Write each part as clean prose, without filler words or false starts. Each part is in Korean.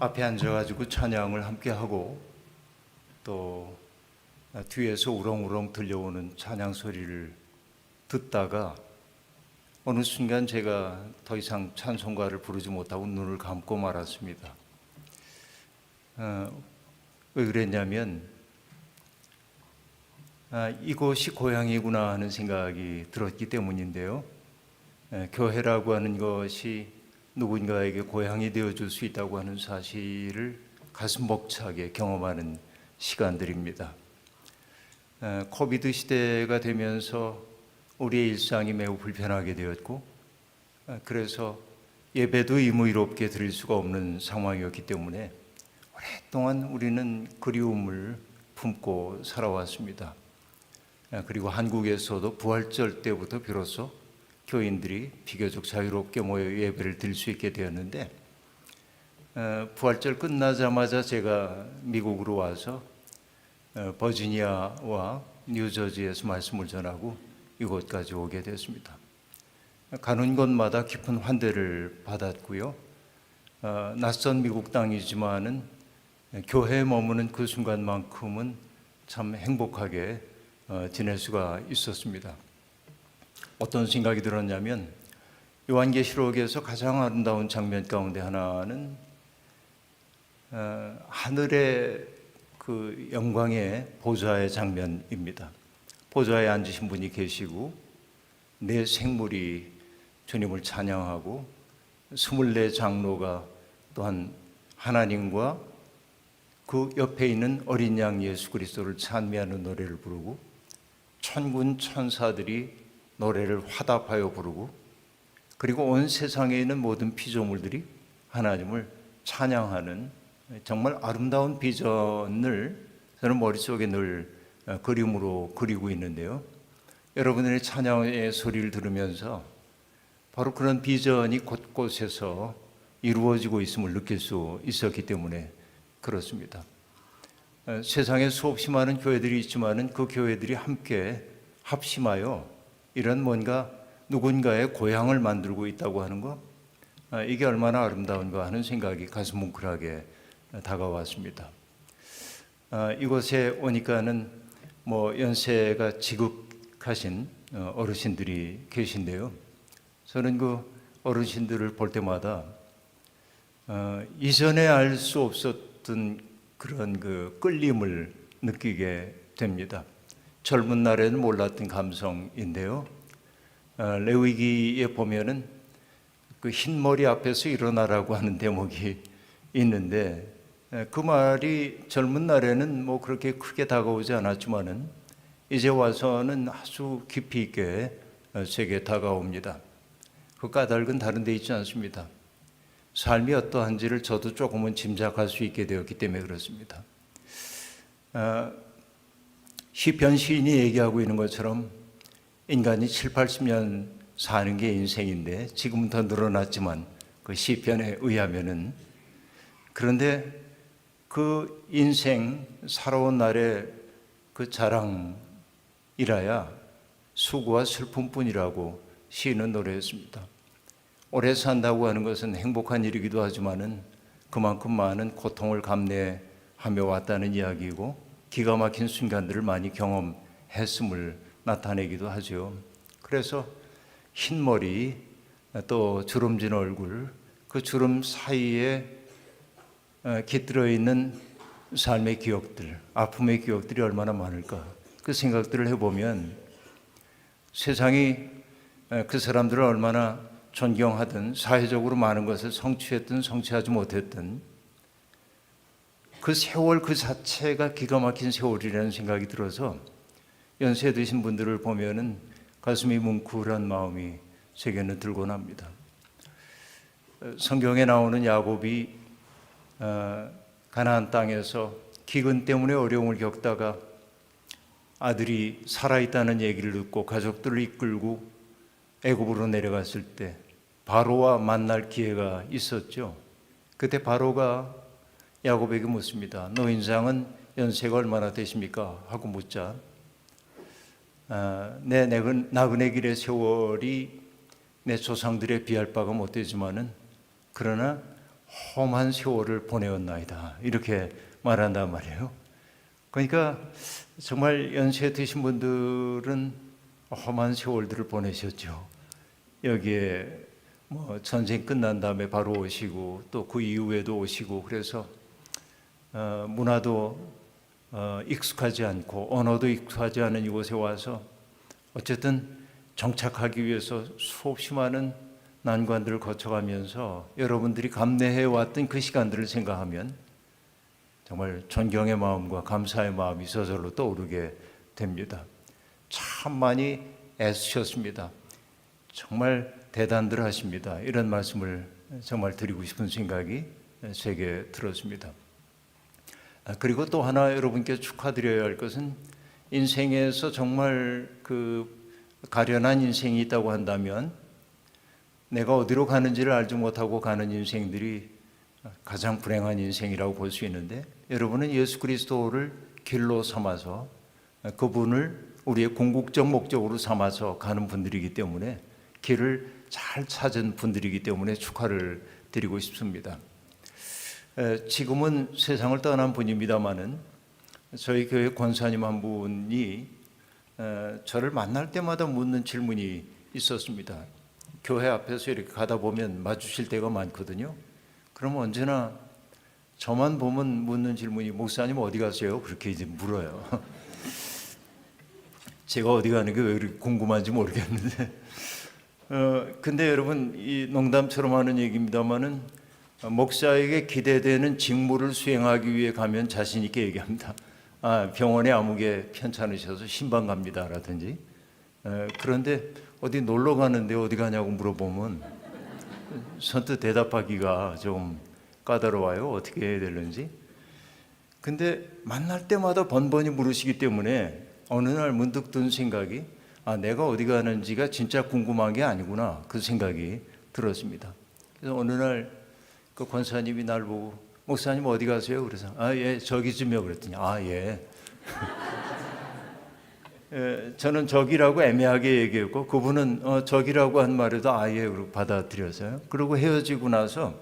앞에 앉아가지고 찬양을 함께 하고 또 뒤에서 우렁우렁 들려오는 찬양 소리를 듣다가 어느 순간 제가 더 이상 찬송가를 부르지 못하고 눈을 감고 말았습니다. 왜 그랬냐면 이곳이 고향이구나 하는 생각이 들었기 때문인데요. 교회라고 하는 것이 누군가에게 고향이 되어줄 수 있다고 하는 사실을 가슴 벅차게 경험하는 시간들입니다. 코비드 시대가 되면서 우리의 일상이 매우 불편하게 되었고, 그래서 예배도 의무롭게 드릴 수가 없는 상황이었기 때문에 오랫동안 우리는 그리움을 품고 살아왔습니다. 그리고 한국에서도 부활절 때부터 비로소 교인들이 비교적 자유롭게 모여 예배를 드릴 수 있게 되었는데, 부활절 끝나자마자 제가 미국으로 와서 버지니아와 뉴저지에서 말씀을 전하고 이곳까지 오게 됐습니다. 가는 곳마다 깊은 환대를 받았고요. 낯선 미국 땅이지만은 교회에 머무는 그 순간만큼은 참 행복하게 지낼 수가 있었습니다. 어떤 생각이 들었냐면, 요한계시록에서 가장 아름다운 장면 가운데 하나는 하늘의 그 영광의 보좌의 장면입니다. 보좌에 앉으신 분이 계시고 네 생물이 주님을 찬양하고 24 장로가 또한 하나님과 그 옆에 있는 어린 양 예수 그리스도를 찬미하는 노래를 부르고 천군 천사들이 노래를 화답하여 부르고, 그리고 온 세상에 있는 모든 피조물들이 하나님을 찬양하는 정말 아름다운 비전을 저는 머릿속에 늘 그림으로 그리고 있는데요. 여러분들의 찬양의 소리를 들으면서 바로 그런 비전이 곳곳에서 이루어지고 있음을 느낄 수 있었기 때문에 그렇습니다. 세상에 수없이 많은 교회들이 있지만은 그 교회들이 함께 합심하여 이런 뭔가 누군가의 고향을 만들고 있다고 하는 것, 이게 얼마나 아름다운가 하는 생각이 가슴 뭉클하게 다가왔습니다. 이곳에 오니까는 연세가 지극하신 어르신들이 계신데요. 저는 그 어르신들을 볼 때마다 이전에 알 수 없었던 그런 그 끌림을 느끼게 됩니다. 젊은 날에는 몰랐던 감성인데요. 레위기에 보면은 그 흰 머리 앞에서 일어나라고 하는 대목이 있는데, 그 말이 젊은 날에는 그렇게 크게 다가오지 않았지만은 이제 와서는 아주 깊이 있게 제게 다가옵니다. 그 까닭은 다른 데 있지 않습니다. 삶이 어떠한지를 저도 조금은 짐작할 수 있게 되었기 때문에 그렇습니다. 시편 시인이 얘기하고 있는 것처럼 인간이 7, 80년 사는 게 인생인데, 지금은 더 늘어났지만 그 시편에 의하면은, 그런데 그 인생 살아온 날의 그 자랑이라야 수고와 슬픔뿐이라고 시인은 노래했습니다. 오래 산다고 하는 것은 행복한 일이기도 하지만은 그만큼 많은 고통을 감내하며 왔다는 이야기이고, 기가 막힌 순간들을 많이 경험했음을 나타내기도 하죠. 그래서 흰 머리, 또 주름진 얼굴, 그 주름 사이에 깃들어 있는 삶의 기억들, 아픔의 기억들이 얼마나 많을까, 그 생각들을 해보면 세상이 그 사람들을 얼마나 존경하든 사회적으로 많은 것을 성취했든 성취하지 못했든 그 세월 그 자체가 기가 막힌 세월이라는 생각이 들어서 연세 드신 분들을 보면은 가슴이 뭉클한 마음이 제게는 들곤 합니다. 성경에 나오는 야곱이 가나안 땅에서 기근 때문에 어려움을 겪다가 아들이 살아있다는 얘기를 듣고 가족들을 이끌고 애굽으로 내려갔을 때 바로와 만날 기회가 있었죠. 그때 바로가 야곱에게 묻습니다. 너 인상은 연세가 얼마나 되십니까? 하고 묻자, 내 나그네 길의 세월이 내 조상들에 비할 바가 못 되지만은 그러나 험한 세월을 보내었나이다 이렇게 말한단 말이에요. 그러니까 정말 연세 드신 분들은 험한 세월들을 보내셨죠. 여기에 뭐 전쟁 끝난 다음에 바로 오시고 또 그 이후에도 오시고, 그래서 문화도 익숙하지 않고 언어도 익숙하지 않은 이곳에 와서 어쨌든 정착하기 위해서 수없이 많은 난관들을 거쳐가면서 여러분들이 감내해 왔던 그 시간들을 생각하면 정말 존경의 마음과 감사의 마음이 저절로 떠오르게 됩니다. 참 많이 애쓰셨습니다. 정말 대단들 하십니다. 이런 말씀을 정말 드리고 싶은 생각이 제게 들었습니다. 그리고 또 하나 여러분께 축하드려야 할 것은, 인생에서 정말 그 가련한 인생이 있다고 한다면 내가 어디로 가는지를 알지 못하고 가는 인생들이 가장 불행한 인생이라고 볼 수 있는데, 여러분은 예수 그리스도를 길로 삼아서 그분을 우리의 궁극적 목적으로 삼아서 가는 분들이기 때문에, 길을 잘 찾은 분들이기 때문에 축하를 드리고 싶습니다. 지금은 세상을 떠난 분입니다마는 저희 교회 권사님 한 분이 저를 만날 때마다 묻는 질문이 있었습니다. 교회 앞에서 이렇게 가다 보면 마주칠 때가 많거든요. 그럼 언제나 저만 보면 묻는 질문이, 목사님 어디 가세요? 그렇게 이제 물어요. 제가 어디 가는 게 왜 그렇게 궁금한지 모르겠는데, 근데 여러분, 이 농담처럼 하는 얘기입니다만은 목사에게 기대되는 직무를 수행하기 위해 가면 자신 있게 얘기합니다. 병원에 아무개 편찮으셔서 신방 갑니다라든지. 그런데 어디 놀러 가는데 어디 가냐고 물어보면 선뜻 대답하기가 좀 까다로워요. 어떻게 해야 되는지. 근데 만날 때마다 번번이 물으시기 때문에 어느 날 문득 든 생각이, 내가 어디 가는지가 진짜 궁금한 게 아니구나, 그 생각이 들었습니다. 그래서 어느 날 그 권사님이 날 보고, 목사님 어디 가세요? 그래서 예, 저기쯤이요. 그랬더니 예. 저는 저기라고 애매하게 얘기했고, 그분은 저기라고 한 말에도 예, 그리고 받아들여서요. 그리고 헤어지고 나서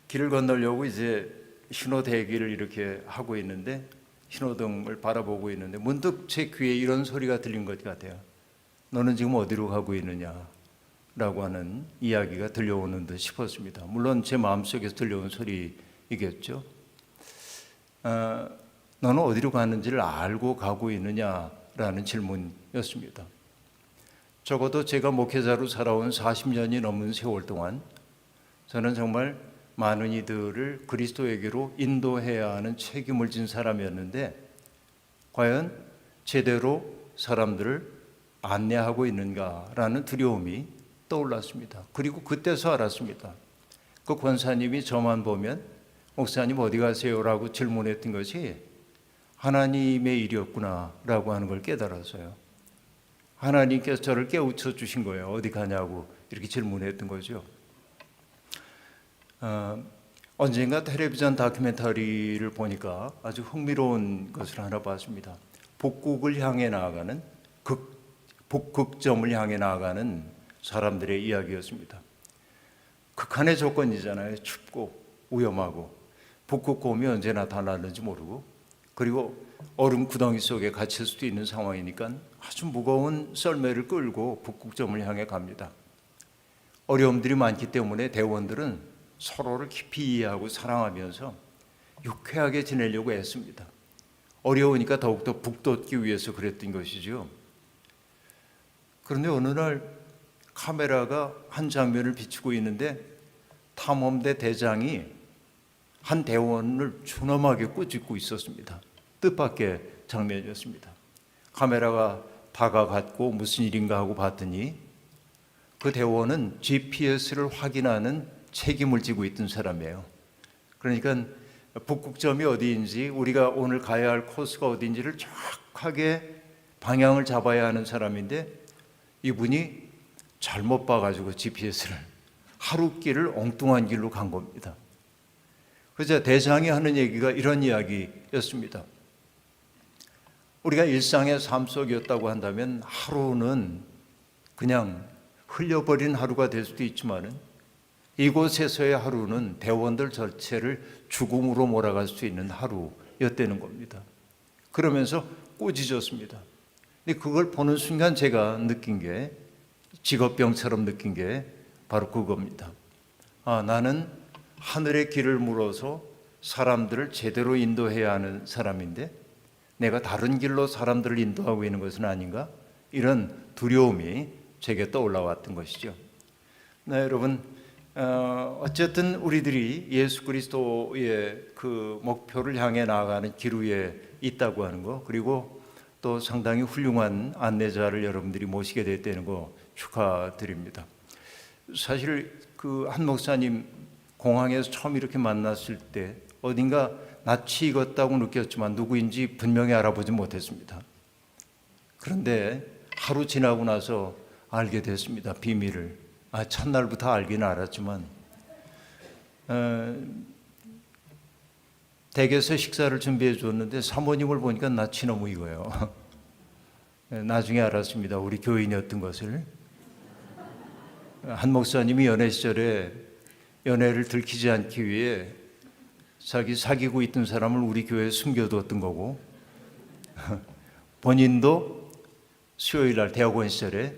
길을 건너려고 이제 신호 대기를 이렇게 하고 있는데, 신호등을 바라보고 있는데 문득 제 귀에 이런 소리가 들린 것 같아요. 너는 지금 어디로 가고 있느냐? 라고 하는 이야기가 들려오는 듯 싶었습니다. 물론 제 마음속에서 들려온 소리이겠죠. 너는 어디로 가는지를 알고 가고 있느냐라는 질문이었습니다. 적어도 제가 목회자로 살아온 40년이 넘은 세월 동안 저는 정말 많은 이들을 그리스도에게로 인도해야 하는 책임을 진 사람이었는데, 과연 제대로 사람들을 안내하고 있는가라는 두려움이 떠올랐습니다. 그리고 그때서 알았습니다. 그 권사님이 저만 보면 목사님 어디 가세요? 라고 질문했던 것이 하나님의 일이었구나라고 하는 걸 깨달았어요. 하나님께서 저를 깨우쳐 주신 거예요. 어디 가냐고 이렇게 질문했던 거죠. 언젠가 텔레비전 다큐멘터리를 보니까 아주 흥미로운 것을 하나 봤습니다. 복국을 향해 나아가는, 복극점을 향해 나아가는 사람들의 이야기였습니다. 극한의 조건이잖아요. 춥고 위험하고, 북극곰이 언제 나타나는지 모르고, 그리고 얼음 구덩이 속에 갇힐 수도 있는 상황이니까 아주 무거운 썰매를 끌고 북극점을 향해 갑니다. 어려움들이 많기 때문에 대원들은 서로를 깊이 이해하고 사랑하면서 유쾌하게 지내려고 애씁니다. 어려우니까 더욱더 북돋기 위해서 그랬던 것이죠. 그런데 어느 날 카메라가 한 장면을 비추고 있는데, 탐험대 대장이 한 대원을 준엄하게 꾸짖고 있었습니다. 뜻밖의 장면이었습니다. 카메라가 다가갔고 무슨 일인가 하고 봤더니 그 대원은 GPS를 확인하는 책임을 지고 있던 사람이에요. 그러니까 북극점이 어디인지, 우리가 오늘 가야 할 코스가 어디인지를 정확하게 방향을 잡아야 하는 사람인데, 이분이 잘못 봐가지고 GPS를 하루길을 엉뚱한 길로 간 겁니다. 그래서 대장이 하는 얘기가 이런 이야기였습니다. 우리가 일상의 삶 속이었다고 한다면 하루는 그냥 흘려버린 하루가 될 수도 있지만은, 이곳에서의 하루는 대원들 전체를 죽음으로 몰아갈 수 있는 하루였다는 겁니다. 그러면서 꾸짖었습니다. 그걸 보는 순간 제가 느낀 게, 직업병처럼 느낀 게 바로 그겁니다. 나는 하늘의 길을 물어서 사람들을 제대로 인도해야 하는 사람인데 내가 다른 길로 사람들을 인도하고 있는 것은 아닌가? 이런 두려움이 제게 떠올라왔던 것이죠. 여러분, 어쨌든 우리들이 예수 그리스도의 그 목표를 향해 나아가는 길 위에 있다고 하는 거, 그리고 또 상당히 훌륭한 안내자를 여러분들이 모시게 됐다는 거 축하드립니다. 사실 그 한 목사님 공항에서 처음 이렇게 만났을 때 어딘가 낯이 익었다고 느꼈지만 누구인지 분명히 알아보지 못했습니다. 그런데 하루 지나고 나서 알게 됐습니다. 비밀을. 첫날부터 알기는 알았지만 댁에서 식사를 준비해 줬는데 사모님을 보니까 낯이 너무 익어요. 나중에 알았습니다. 우리 교인이었던 것을. 한 목사님이 연애 시절에 연애를 들키지 않기 위해 자기 사귀고 있던 사람을 우리 교회에 숨겨두었던 거고, 본인도 수요일 날 대학원 시절에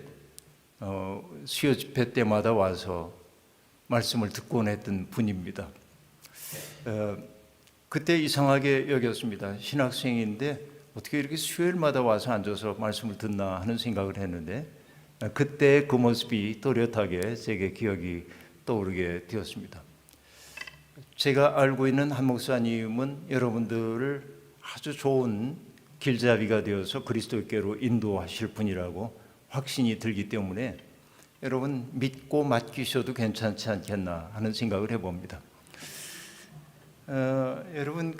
수요 집회 때마다 와서 말씀을 듣곤 했던 분입니다. 그때 이상하게 여겼습니다. 신학생인데 어떻게 이렇게 수요일마다 와서 앉아서 말씀을 듣나 하는 생각을 했는데, 그때 그 모습이 또렷하게 제게 기억이 떠오르게 되었습니다. 제가 알고 있는 한 목사님은 여러분들을 아주 좋은 길잡이가 되어서 그리스도께로 인도하실 분이라고 확신이 들기 때문에 여러분 믿고 맡기셔도 괜찮지 않겠나 하는 생각을 해봅니다. 여러분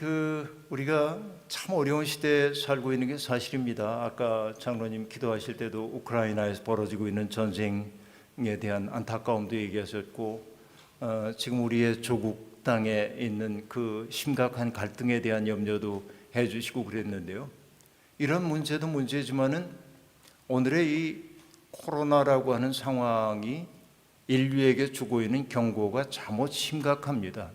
우리가 참 어려운 시대에 살고 있는 게 사실입니다. 아까 장로님 기도하실 때도 우크라이나에서 벌어지고 있는 전쟁에 대한 안타까움도 얘기하셨고, 지금 우리의 조국 땅에 있는 그 심각한 갈등에 대한 염려도 해주시고 그랬는데요. 이런 문제도 문제지만은 오늘의 이 코로나라고 하는 상황이 인류에게 주고 있는 경고가 참으로 심각합니다.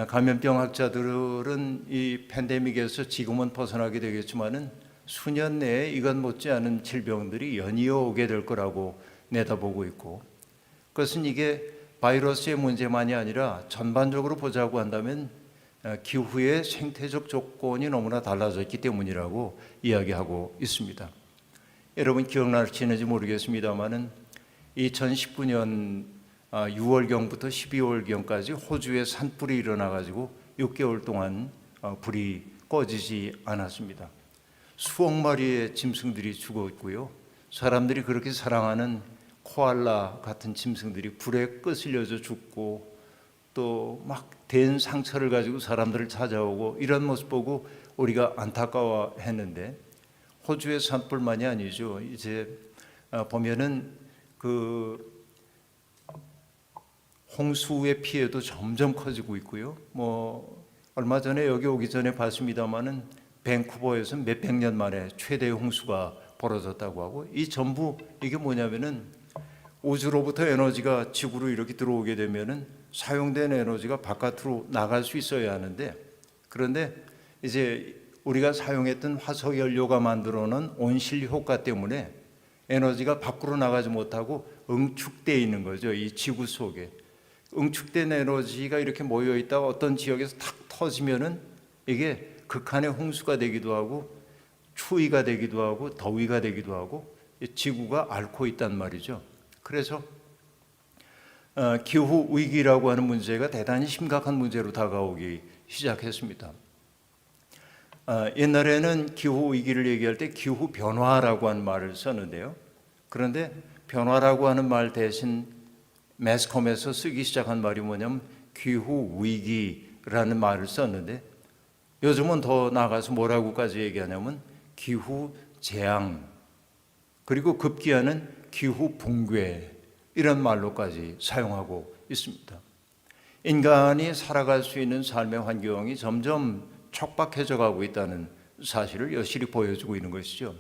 감염병 학자들은 이 팬데믹에서 지금은 벗어나게 되겠지만은 수년 내에 이것 못지않은 질병들이 연이어 오게 될 거라고 내다보고 있고, 그것은 이게 바이러스의 문제만이 아니라 전반적으로 보자고 한다면 기후의 생태적 조건이 너무나 달라졌기 때문이라고 이야기하고 있습니다. 여러분 기억나시는지 모르겠습니다만은 2019년 6월경부터 12월경까지 호주에 산불이 일어나가지고 6개월 동안 불이 꺼지지 않았습니다. 수억 마리의 짐승들이 죽었고요. 사람들이 그렇게 사랑하는 코알라 같은 짐승들이 불에 끄슬려져 죽고 또 막 된 상처를 가지고 사람들을 찾아오고, 이런 모습 보고 우리가 안타까워했는데 호주의 산불만이 아니죠. 이제 보면은 그 홍수의 피해도 점점 커지고 있고요. 얼마 전에 여기 오기 전에 봤습니다마는 밴쿠버에서 몇백 년 만에 최대의 홍수가 벌어졌다고 하고, 이 전부 이게 뭐냐면은 우주로부터 에너지가 지구로 이렇게 들어오게 되면은 사용된 에너지가 바깥으로 나갈 수 있어야 하는데, 그런데 이제 우리가 사용했던 화석 연료가 만들어놓은 온실 효과 때문에 에너지가 밖으로 나가지 못하고 응축되어 있는 거죠. 이 지구 속에 응축된 에너지가 이렇게 모여 있다가 어떤 지역에서 탁 터지면은 이게 극한의 홍수가 되기도 하고 추위가 되기도 하고 더위가 되기도 하고 지구가 앓고 있단 말이죠. 그래서 기후 위기라고 하는 문제가 대단히 심각한 문제로 다가오기 시작했습니다. 옛날에는 기후 위기를 얘기할 때 기후 변화라고 하는 말을 썼는데요. 그런데 변화라고 하는 말 대신 매스컴에서 쓰기 시작한 말이 뭐냐면 기후 위기라는 말을 썼는데, 요즘은 더 나아가서 뭐라고까지 얘기하냐면 기후 재앙, 그리고 급기야는 기후 붕괴, 이런 말로까지 사용하고 있습니다. 인간이 살아갈 수 있는 삶의 환경이 점점 촉박해져 가고 있다는 사실을 여실히 보여주고 있는 것이죠.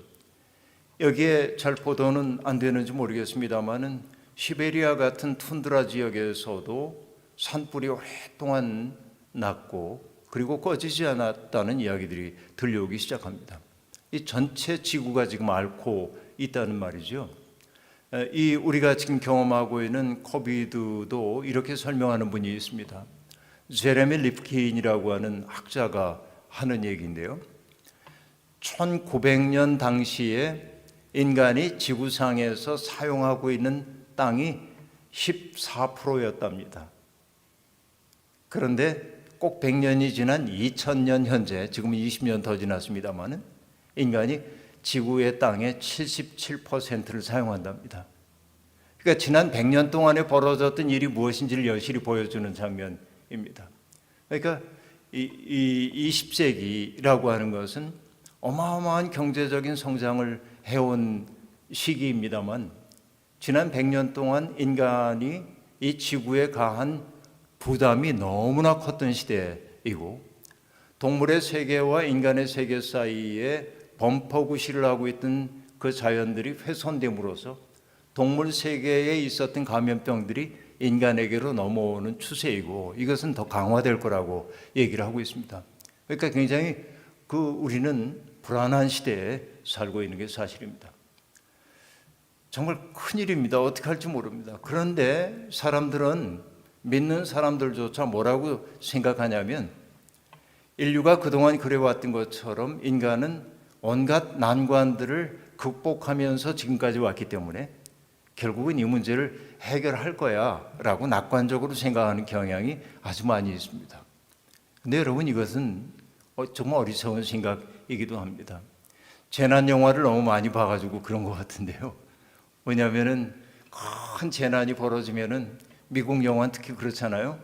여기에 잘 보도는 안 되는지 모르겠습니다만은 시베리아 같은 툰드라 지역에서도 산불이 오랫동안 났고 그리고 꺼지지 않았다는 이야기들이 들려오기 시작합니다. 이 전체 지구가 지금 앓고 있다는 말이죠. 이 우리가 지금 경험하고 있는 코비드도 이렇게 설명하는 분이 있습니다. 제레미 립킨이라고 하는 학자가 하는 얘기인데요. 1900년 당시에 인간이 지구상에서 사용하고 있는 땅이 14%였답니다. 그런데 꼭 100년이 지난 2000년 현재, 지금 20년 더 지났습니다만 인간이 지구의 땅의 77%를 사용한답니다. 그러니까 지난 100년 동안에 벌어졌던 일이 무엇인지를 여실히 보여주는 장면입니다. 그러니까 이 20세기라고 하는 것은 어마어마한 경제적인 성장을 해온 시기입니다만 지난 100년 동안 인간이 이 지구에 가한 부담이 너무나 컸던 시대이고 동물의 세계와 인간의 세계 사이에 범퍼구시를 하고 있던 그 자연들이 훼손됨으로써 동물 세계에 있었던 감염병들이 인간에게로 넘어오는 추세이고 이것은 더 강화될 거라고 얘기를 하고 있습니다. 그러니까 굉장히 우리는 불안한 시대에 살고 있는 게 사실입니다. 정말 큰일입니다. 어떻게 할지 모릅니다. 그런데 사람들은 믿는 사람들조차 뭐라고 생각하냐면 인류가 그동안 그래왔던 것처럼 인간은 온갖 난관들을 극복하면서 지금까지 왔기 때문에 결국은 이 문제를 해결할 거야 라고 낙관적으로 생각하는 경향이 아주 많이 있습니다. 근데 여러분 이것은 정말 어리석은 생각이기도 합니다. 재난 영화를 너무 많이 봐가지고 그런 것 같은데요. 왜냐하면은 큰 재난이 벌어지면은 미국 영화는 특히 그렇잖아요.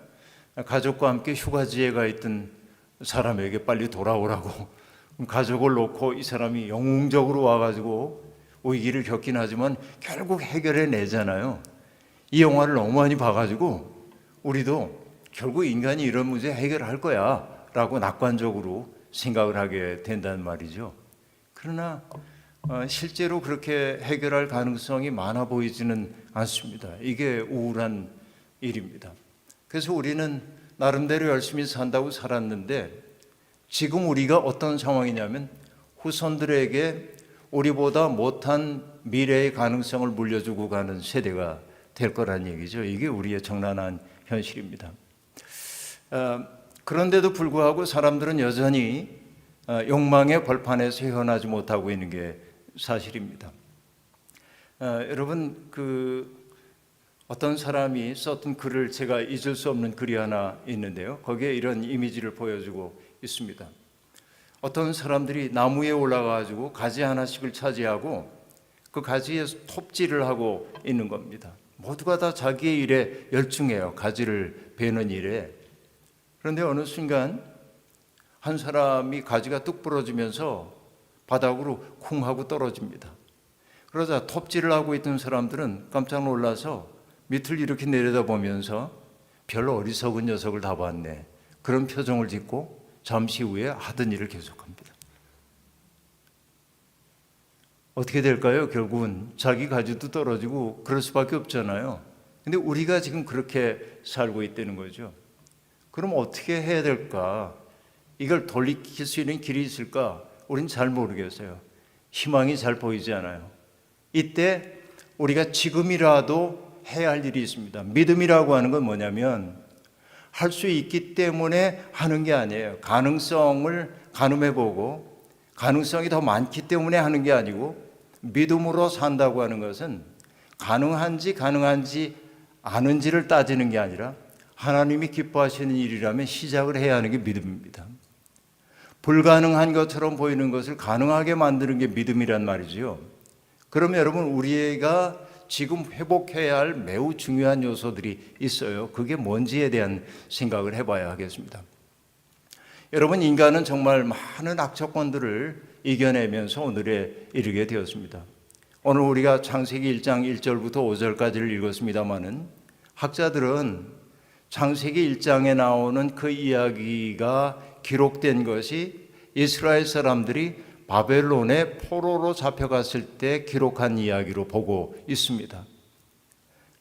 가족과 함께 휴가지에 가 있던 사람에게 빨리 돌아오라고 가족을 놓고 이 사람이 영웅적으로 와가지고 위기를 겪긴 하지만 결국 해결해 내잖아요. 이 영화를 너무 많이 봐가지고 우리도 결국 인간이 이런 문제 해결할 거야 라고 낙관적으로 생각을 하게 된다는 말이죠. 그러나 실제로 그렇게 해결할 가능성이 많아 보이지는 않습니다. 이게 우울한 일입니다. 그래서 우리는 나름대로 열심히 산다고 살았는데 지금 우리가 어떤 상황이냐면 후손들에게 우리보다 못한 미래의 가능성을 물려주고 가는 세대가 될 거란 얘기죠. 이게 우리의 적나라한 현실입니다. 그런데도 불구하고 사람들은 여전히 욕망의 벌판에서 헤어나지 못하고 있는 게 사실입니다. 여러분 어떤 사람이 썼던 글을 제가 잊을 수 없는 글이 하나 있는데요. 거기에 이런 이미지를 보여주고 있습니다. 어떤 사람들이 나무에 올라가가지고 가지 하나씩을 차지하고 그 가지에 톱질을 하고 있는 겁니다. 모두가 다 자기의 일에 열중해요. 가지를 베는 일에. 그런데 어느 순간 한 사람이 가지가 뚝 부러지면서 바닥으로 쿵 하고 떨어집니다. 그러자 톱질을 하고 있던 사람들은 깜짝 놀라서 밑을 이렇게 내려다보면서 별 어리석은 녀석을 다 봤네. 그런 표정을 짓고 잠시 후에 하던 일을 계속합니다. 어떻게 될까요? 결국은 자기 가지도 떨어지고 그럴 수밖에 없잖아요. 근데 우리가 지금 그렇게 살고 있다는 거죠. 그럼 어떻게 해야 될까? 이걸 돌이킬 수 있는 길이 있을까? 우린 잘 모르겠어요. 희망이 잘 보이지 않아요. 이때 우리가 지금이라도 해야 할 일이 있습니다. 믿음이라고 하는 건 뭐냐면 할 수 있기 때문에 하는 게 아니에요. 가능성을 가늠해보고 가능성이 더 많기 때문에 하는 게 아니고 믿음으로 산다고 하는 것은 가능한지 않은지를 따지는 게 아니라 하나님이 기뻐하시는 일이라면 시작을 해야 하는 게 믿음입니다. 불가능한 것처럼 보이는 것을 가능하게 만드는 게 믿음이란 말이죠. 그러면 여러분 우리가 지금 회복해야 할 매우 중요한 요소들이 있어요. 그게 뭔지에 대한 생각을 해봐야 하겠습니다. 여러분 인간은 정말 많은 악조건들을 이겨내면서 오늘에 이르게 되었습니다. 오늘 우리가 창세기 1장 1절부터 5절까지를 읽었습니다마는 학자들은 창세기 1장에 나오는 그 이야기가 기록된 것이 이스라엘 사람들이 바벨론에 포로로 잡혀갔을 때 기록한 이야기로 보고 있습니다.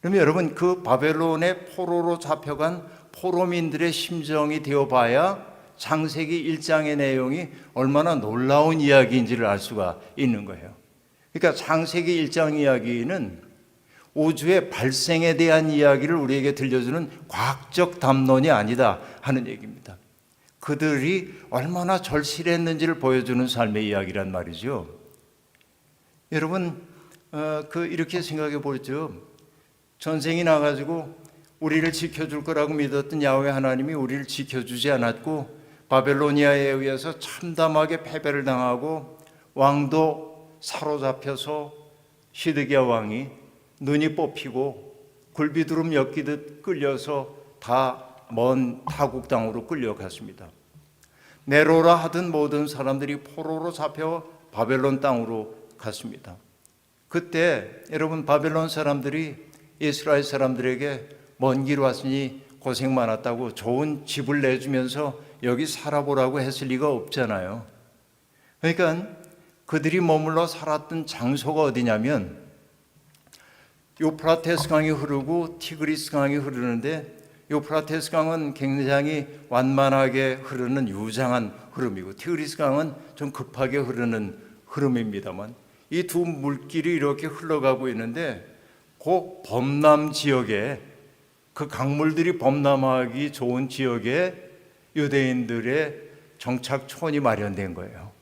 그러면 여러분, 그 바벨론의 포로로 잡혀간 포로민들의 심정이 되어봐야 창세기 1장의 내용이 얼마나 놀라운 이야기인지를 알 수가 있는 거예요. 그러니까 창세기 1장 이야기는 우주의 발생에 대한 이야기를 우리에게 들려주는 과학적 담론이 아니다 하는 얘기입니다. 그들이 얼마나 절실했는지를 보여주는 삶의 이야기란 말이죠. 여러분, 이렇게 생각해 보죠. 전생이 나가지고 우리를 지켜줄 거라고 믿었던 야훼 하나님이 우리를 지켜주지 않았고 바벨로니아에 의해서 참담하게 패배를 당하고 왕도 사로잡혀서 시드기야 왕이 눈이 뽑히고 굴비두름 엮이듯 끌려서 다 먼 타국 땅으로 끌려갔습니다. 네로라 하던 모든 사람들이 포로로 잡혀 바벨론 땅으로 갔습니다. 그때 여러분, 바벨론 사람들이 이스라엘 사람들에게 먼 길 왔으니 고생 많았다고 좋은 집을 내주면서 여기 살아보라고 했을 리가 없잖아요. 그러니까 그들이 머물러 살았던 장소가 어디냐면 유프라테스 강이 흐르고 티그리스 강이 흐르는데, 유프라테스 강은 굉장히 완만하게 흐르는 유장한 흐름이고 티그리스 강은 좀 급하게 흐르는 흐름입니다만, 이 두 물길이 이렇게 흘러가고 있는데 그 범람 지역에, 그 강물들이 범람하기 좋은 지역에 유대인들의 정착촌이 마련된 거예요.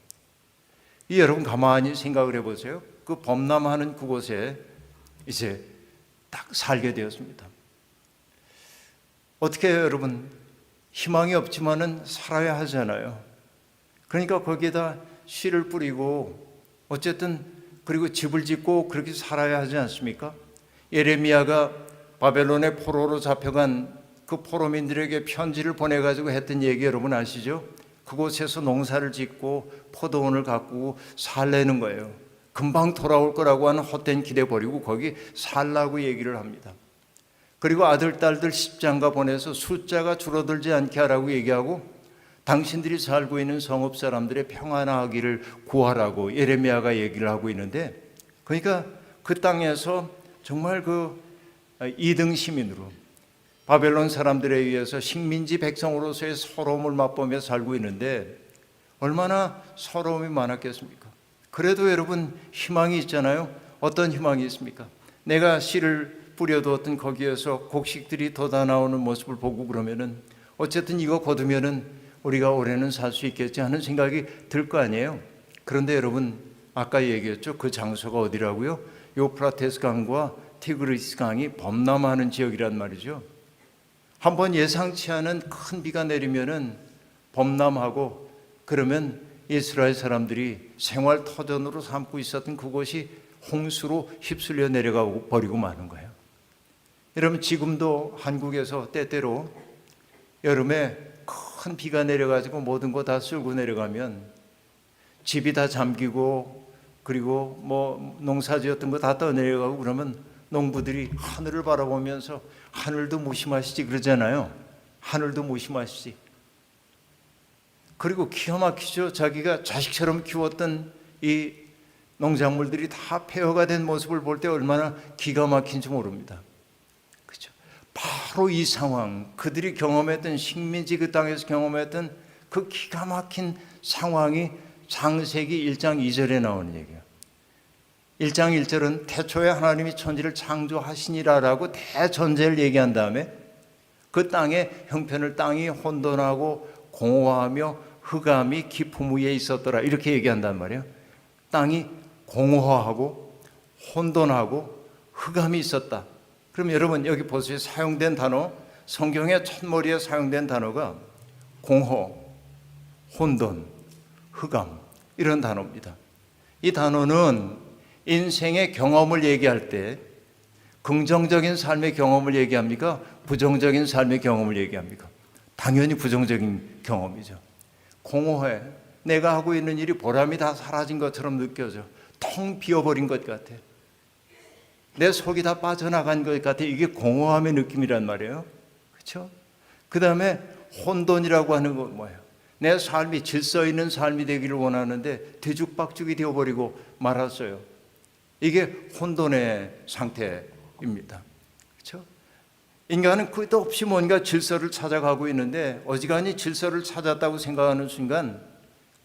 이 여러분 가만히 생각을 해보세요. 그 범람하는 그곳에 이제 딱 살게 되었습니다. 어떻게 해요, 여러분? 희망이 없지만은 살아야 하잖아요. 그러니까 거기에다 씨를 뿌리고 어쨌든 그리고 집을 짓고 그렇게 살아야 하지 않습니까? 예레미야가 바벨론의 포로로 잡혀간 그 포로민들에게 편지를 보내가지고 했던 얘기 여러분 아시죠? 그곳에서 농사를 짓고 포도원을 가꾸고 살래는 거예요. 금방 돌아올 거라고 하는 헛된 기대 버리고 거기 살라고 얘기를 합니다. 그리고 아들, 딸들 십장가 보내서 숫자가 줄어들지 않게 하라고 얘기하고 당신들이 살고 있는 성읍 사람들의 평안하기를 구하라고 예레미야가 얘기를 하고 있는데, 그러니까 그 땅에서 정말 그 2등 시민으로 바벨론 사람들에 의해서 식민지 백성으로서의 서러움을 맛보며 살고 있는데 얼마나 서러움이 많았겠습니까? 그래도 여러분 희망이 있잖아요. 어떤 희망이 있습니까? 내가 씨를 뿌려두었던 거기에서 곡식들이 돋아나오는 모습을 보고 그러면은 어쨌든 이거 거두면은 우리가 올해는 살 수 있겠지 하는 생각이 들 거 아니에요. 그런데 여러분 아까 얘기했죠. 그 장소가 어디라고요? 유프라테스 강과 티그리스 강이 범람하는 지역이란 말이죠. 한번 예상치 않은 큰 비가 내리면은 범람하고 그러면 이스라엘 사람들이 생활 터전으로 삼고 있었던 그곳이 홍수로 휩쓸려 내려가 버리고 마는 거예요. 여러분 지금도 한국에서 때때로 여름에 큰 비가 내려가지고 모든 거 다 쓸고 내려가면 집이 다 잠기고 그리고 뭐 농사지었던 거 다 떠내려가고 그러면 농부들이 하늘을 바라보면서 하늘도 무심하시지 그러잖아요. 하늘도 무심하시지. 그리고 기가 막히죠. 자기가 자식처럼 키웠던 이 농작물들이 다 폐허가 된 모습을 볼 때 얼마나 기가 막힌지 모릅니다. 그렇죠? 바로 이 상황, 그들이 경험했던 식민지 그 땅에서 경험했던 그 기가 막힌 상황이 창세기 1장 2절에 나오는 얘기예요. 1장 1절은 태초에 하나님이 천지를 창조하시니라라고 대전제를 얘기한 다음에 그 땅의 형편을 땅이 혼돈하고 공허하며 흑암이 깊음 위에 있었더라 이렇게 얘기한단 말이에요. 땅이 공허하고 혼돈하고 흑암이 있었다. 그럼 여러분 여기 보세요. 사용된 단어, 성경의 첫머리에 사용된 단어가 공허, 혼돈, 흑암 이런 단어입니다. 이 단어는 인생의 경험을 얘기할 때 긍정적인 삶의 경험을 얘기합니까? 부정적인 삶의 경험을 얘기합니까? 당연히 부정적인 경험이죠. 공허해. 내가 하고 있는 일이 보람이 다 사라진 것처럼 느껴져. 텅 비어버린 것 같아. 내 속이 다 빠져나간 것 같아. 이게 공허함의 느낌이란 말이에요. 그렇죠? 그 다음에 혼돈이라고 하는 건 뭐예요? 내 삶이 질서 있는 삶이 되기를 원하는데 뒤죽박죽이 되어버리고 말았어요. 이게 혼돈의 상태입니다. 인간은 끝도 없이 뭔가 질서를 찾아가고 있는데 어지간히 질서를 찾았다고 생각하는 순간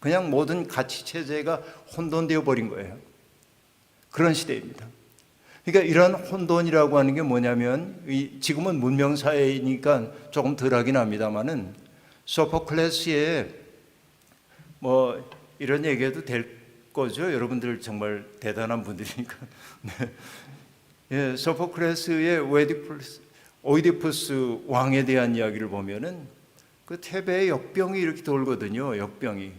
그냥 모든 가치체제가 혼돈되어 버린 거예요. 그런 시대입니다. 그러니까 이런 혼돈이라고 하는 게 뭐냐면 지금은 문명사회이니까 조금 덜하긴 합니다만은 소포클레스의 뭐 이런 얘기해도 될 거죠. 여러분들 정말 대단한 분들이니까. 네. 예, 소포클레스의 오이디푸스 왕에 대한 이야기를 보면은 그 테베의 역병이 이렇게 돌거든요. 역병이.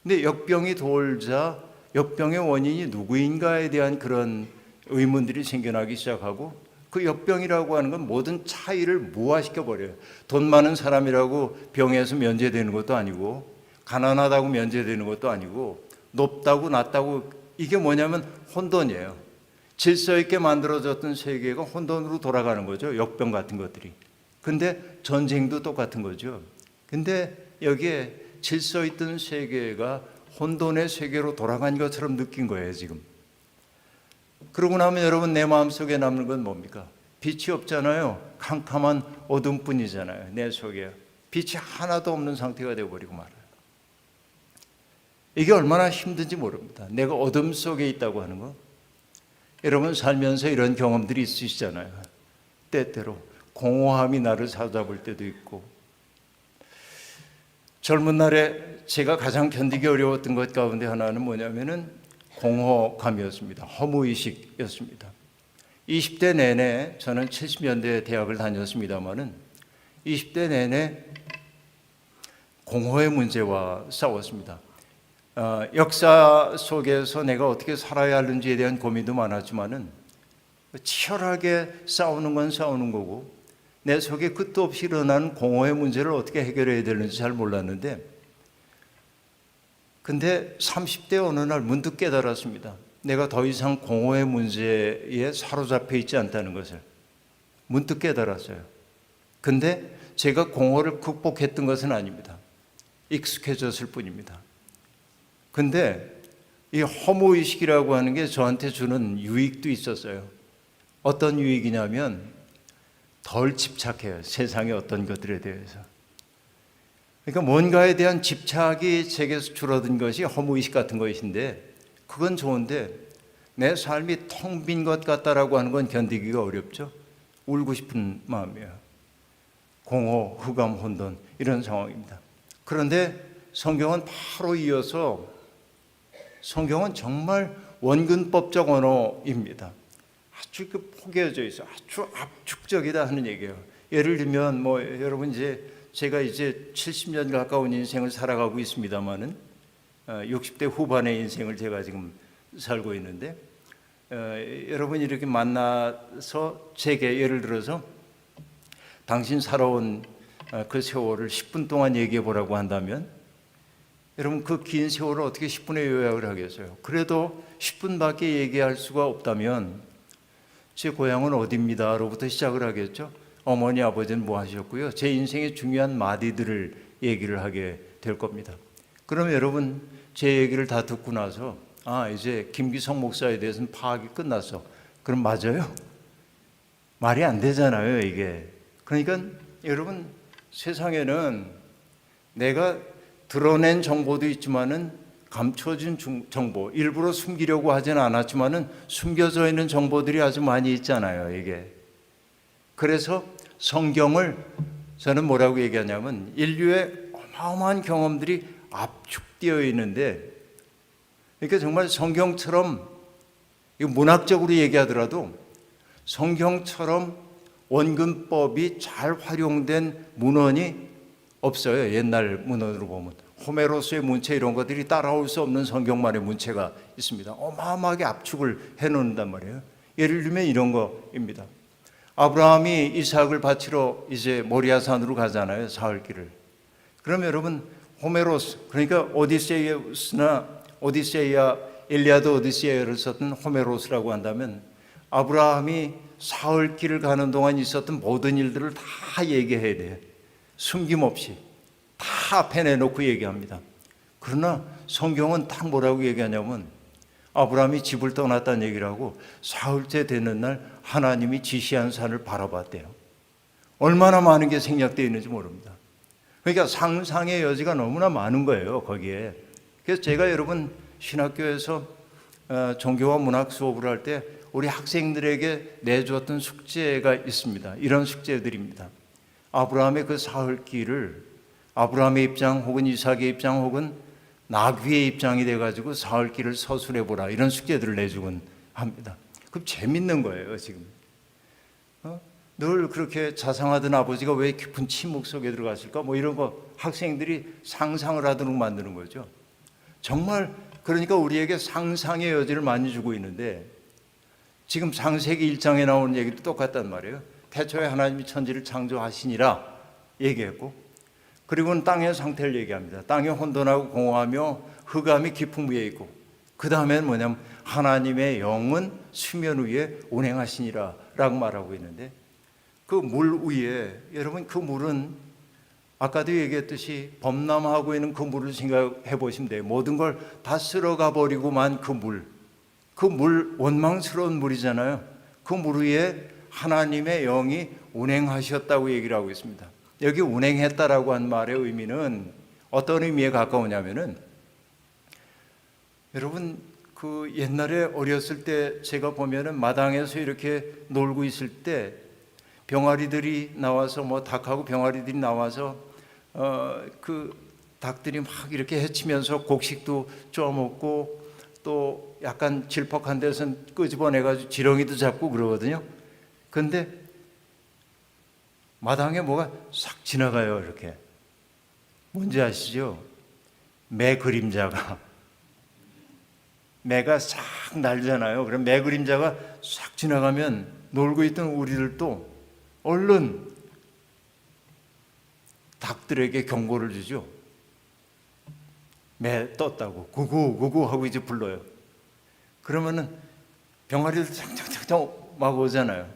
근데 역병이 돌자 역병의 원인이 누구인가에 대한 그런 의문들이 생겨나기 시작하고 그 역병이라고 하는 건 모든 차이를 무화시켜 버려요. 돈 많은 사람이라고 병에서 면제되는 것도 아니고 가난하다고 면제되는 것도 아니고 높다고 낮다고 이게 뭐냐면 혼돈이에요. 질서 있게 만들어졌던 세계가 혼돈으로 돌아가는 거죠. 역병 같은 것들이. 근데 전쟁도 똑같은 거죠. 근데 여기에 질서 있던 세계가 혼돈의 세계로 돌아간 것처럼 느낀 거예요, 지금. 그러고 나면 여러분 내 마음속에 남는 건 뭡니까? 빛이 없잖아요. 캄캄한 어둠뿐이잖아요. 내 속에 빛이 하나도 없는 상태가 되어버리고 말아요. 이게 얼마나 힘든지 모릅니다. 내가 어둠 속에 있다고 하는 거. 여러분 살면서 이런 경험들이 있으시잖아요. 때때로 공허함이 나를 찾아볼 때도 있고. 젊은 날에 제가 가장 견디기 어려웠던 것 가운데 하나는 뭐냐면은 공허감이었습니다. 허무의식이었습니다. 20대 내내 저는 70년대 대학을 다녔습니다마는 20대 내내 공허의 문제와 싸웠습니다. 역사 속에서 내가 어떻게 살아야 하는지에 대한 고민도 많았지만은 치열하게 싸우는 건 싸우는 거고 내 속에 끝도 없이 일어나는 공허의 문제를 어떻게 해결해야 되는지 잘 몰랐는데 근데 30대 어느 날 문득 깨달았습니다. 내가 더 이상 공허의 문제에 사로잡혀 있지 않다는 것을 문득 깨달았어요. 근데 제가 공허를 극복했던 것은 아닙니다. 익숙해졌을 뿐입니다. 근데 이 허무의식이라고 하는 게 저한테 주는 유익도 있었어요. 어떤 유익이냐면 덜 집착해요. 세상의 어떤 것들에 대해서. 그러니까 뭔가에 대한 집착이 제게서 줄어든 것이 허무의식 같은 것인데 그건 좋은데 내 삶이 텅 빈 것 같다라고 하는 건 견디기가 어렵죠. 울고 싶은 마음이에요. 공허, 흑암, 혼돈 이런 상황입니다. 그런데 성경은 바로 이어서 성경은 정말 원근법적 언어입니다. 아주 포개어져 있어. 아주 압축적이다 하는 얘기예요. 예를 들면 뭐 여러분 제가 이제 70년 가까운 인생을 살아가고 있습니다만은 60대 후반의 인생을 제가 지금 살고 있는데 여러분이 이렇게 만나서 제게 예를 들어서 당신 살아온 그 세월을 10분 동안 얘기해 보라고 한다면 여러분 그 긴 세월을 어떻게 10분에 요약을 하겠어요? 그래도 10분밖에 얘기할 수가 없다면 제 고향은 어디입니다로부터 시작을 하겠죠. 어머니 아버지는 뭐 하셨고요. 제 인생의 중요한 마디들을 얘기를 하게 될 겁니다. 그러면 여러분 제 얘기를 다 듣고 나서 이제 김기성 목사에 대해서는 파악이 끝났어. 그럼 맞아요? 말이 안 되잖아요 이게. 그러니까 여러분 세상에는 내가 드러낸 정보도 있지만은 감춰진 정보, 일부러 숨기려고 하지는 않았지만은 숨겨져 있는 정보들이 아주 많이 있잖아요, 이게. 그래서 성경을 저는 뭐라고 얘기하냐면 인류의 어마어마한 경험들이 압축되어 있는데 그러니까 정말 성경처럼 이거 문학적으로 얘기하더라도 성경처럼 원근법이 잘 활용된 문헌이 없어요. 옛날 문헌으로 보면 호메로스의 문체 이런 것들이 따라올 수 없는 성경만의 문체가 있습니다. 어마어마하게 압축을 해놓는단 말이에요. 예를 들면 이런 거입니다. 아브라함이 이삭을 바치러 이제 모리아산으로 가잖아요. 사흘길을. 그러면 여러분 호메로스 그러니까 오디세이아 일리아드 오디세이아를 썼던 호메로스라고 한다면 아브라함이 사흘길을 가는 동안 있었던 모든 일들을 다 얘기해야 돼요. 숨김없이 다 앞에 내놓고 얘기합니다. 그러나 성경은 딱 뭐라고 얘기하냐면 아브라함이 집을 떠났다는 얘기를 하고 사흘째 되는 날 하나님이 지시한 산을 바라봤대요. 얼마나 많은 게 생략되어 있는지 모릅니다. 그러니까 상상의 여지가 너무나 많은 거예요, 거기에. 그래서 제가 여러분 신학교에서 종교와 문학 수업을 할 때 우리 학생들에게 내주었던 숙제가 있습니다. 이런 숙제들입니다. 아브라함의 그 사흘길을 아브라함의 입장 혹은 이삭의 입장 혹은 나귀의 입장이 돼가지고 사흘길을 서술해 보라, 이런 숙제들을 내주곤 합니다. 그럼 재밌는 거예요. 지금 늘 그렇게 자상하던 아버지가 왜 깊은 침묵 속에 들어갔을까, 뭐 이런 거 학생들이 상상을 하도록 만드는 거죠. 정말 그러니까 우리에게 상상의 여지를 많이 주고 있는데, 지금 창세기 1장에 나오는 얘기도 똑같단 말이에요. 태초에 하나님이 천지를 창조하시니라 얘기했고, 그리고는 땅의 상태를 얘기합니다. 땅이 혼돈하고 공허하며 흑암이 깊은 위에 있고, 그 다음에는 뭐냐면 하나님의 영은 수면 위에 운행하시니라 라고 말하고 있는데, 그 물 위에, 여러분 그 물은 아까도 얘기했듯이 범람하고 있는 그 물을 생각해 보시면 돼요. 모든 걸 다 쓸어가 버리고만 그 물 원망스러운 물이잖아요. 그 물 위에 하나님의 영이 운행하셨다고 얘기를 하고 있습니다. 여기 운행했다라고 한 말의 의미는 어떤 의미에 가까우냐면은, 여러분 그 옛날에 어렸을 때 제가 보면은 마당에서 이렇게 놀고 있을 때 병아리들이 나와서, 뭐 닭하고 병아리들이 나와서 그 닭들이 막 이렇게 헤치면서 곡식도 쪼아먹고, 또 약간 질퍽한 데서는 끄집어내가지고 지렁이도 잡고 그러거든요. 근데 마당에 뭐가 싹 지나가요. 이렇게. 뭔지 아시죠? 매 그림자가. 매가 싹 날잖아요. 그럼 매 그림자가 싹 지나가면 놀고 있던 우리들도 얼른 닭들에게 경고를 주죠. 매 떴다고 구구 하고 이제 불러요. 그러면은 병아리들 짱짱짱짱 막 오잖아요.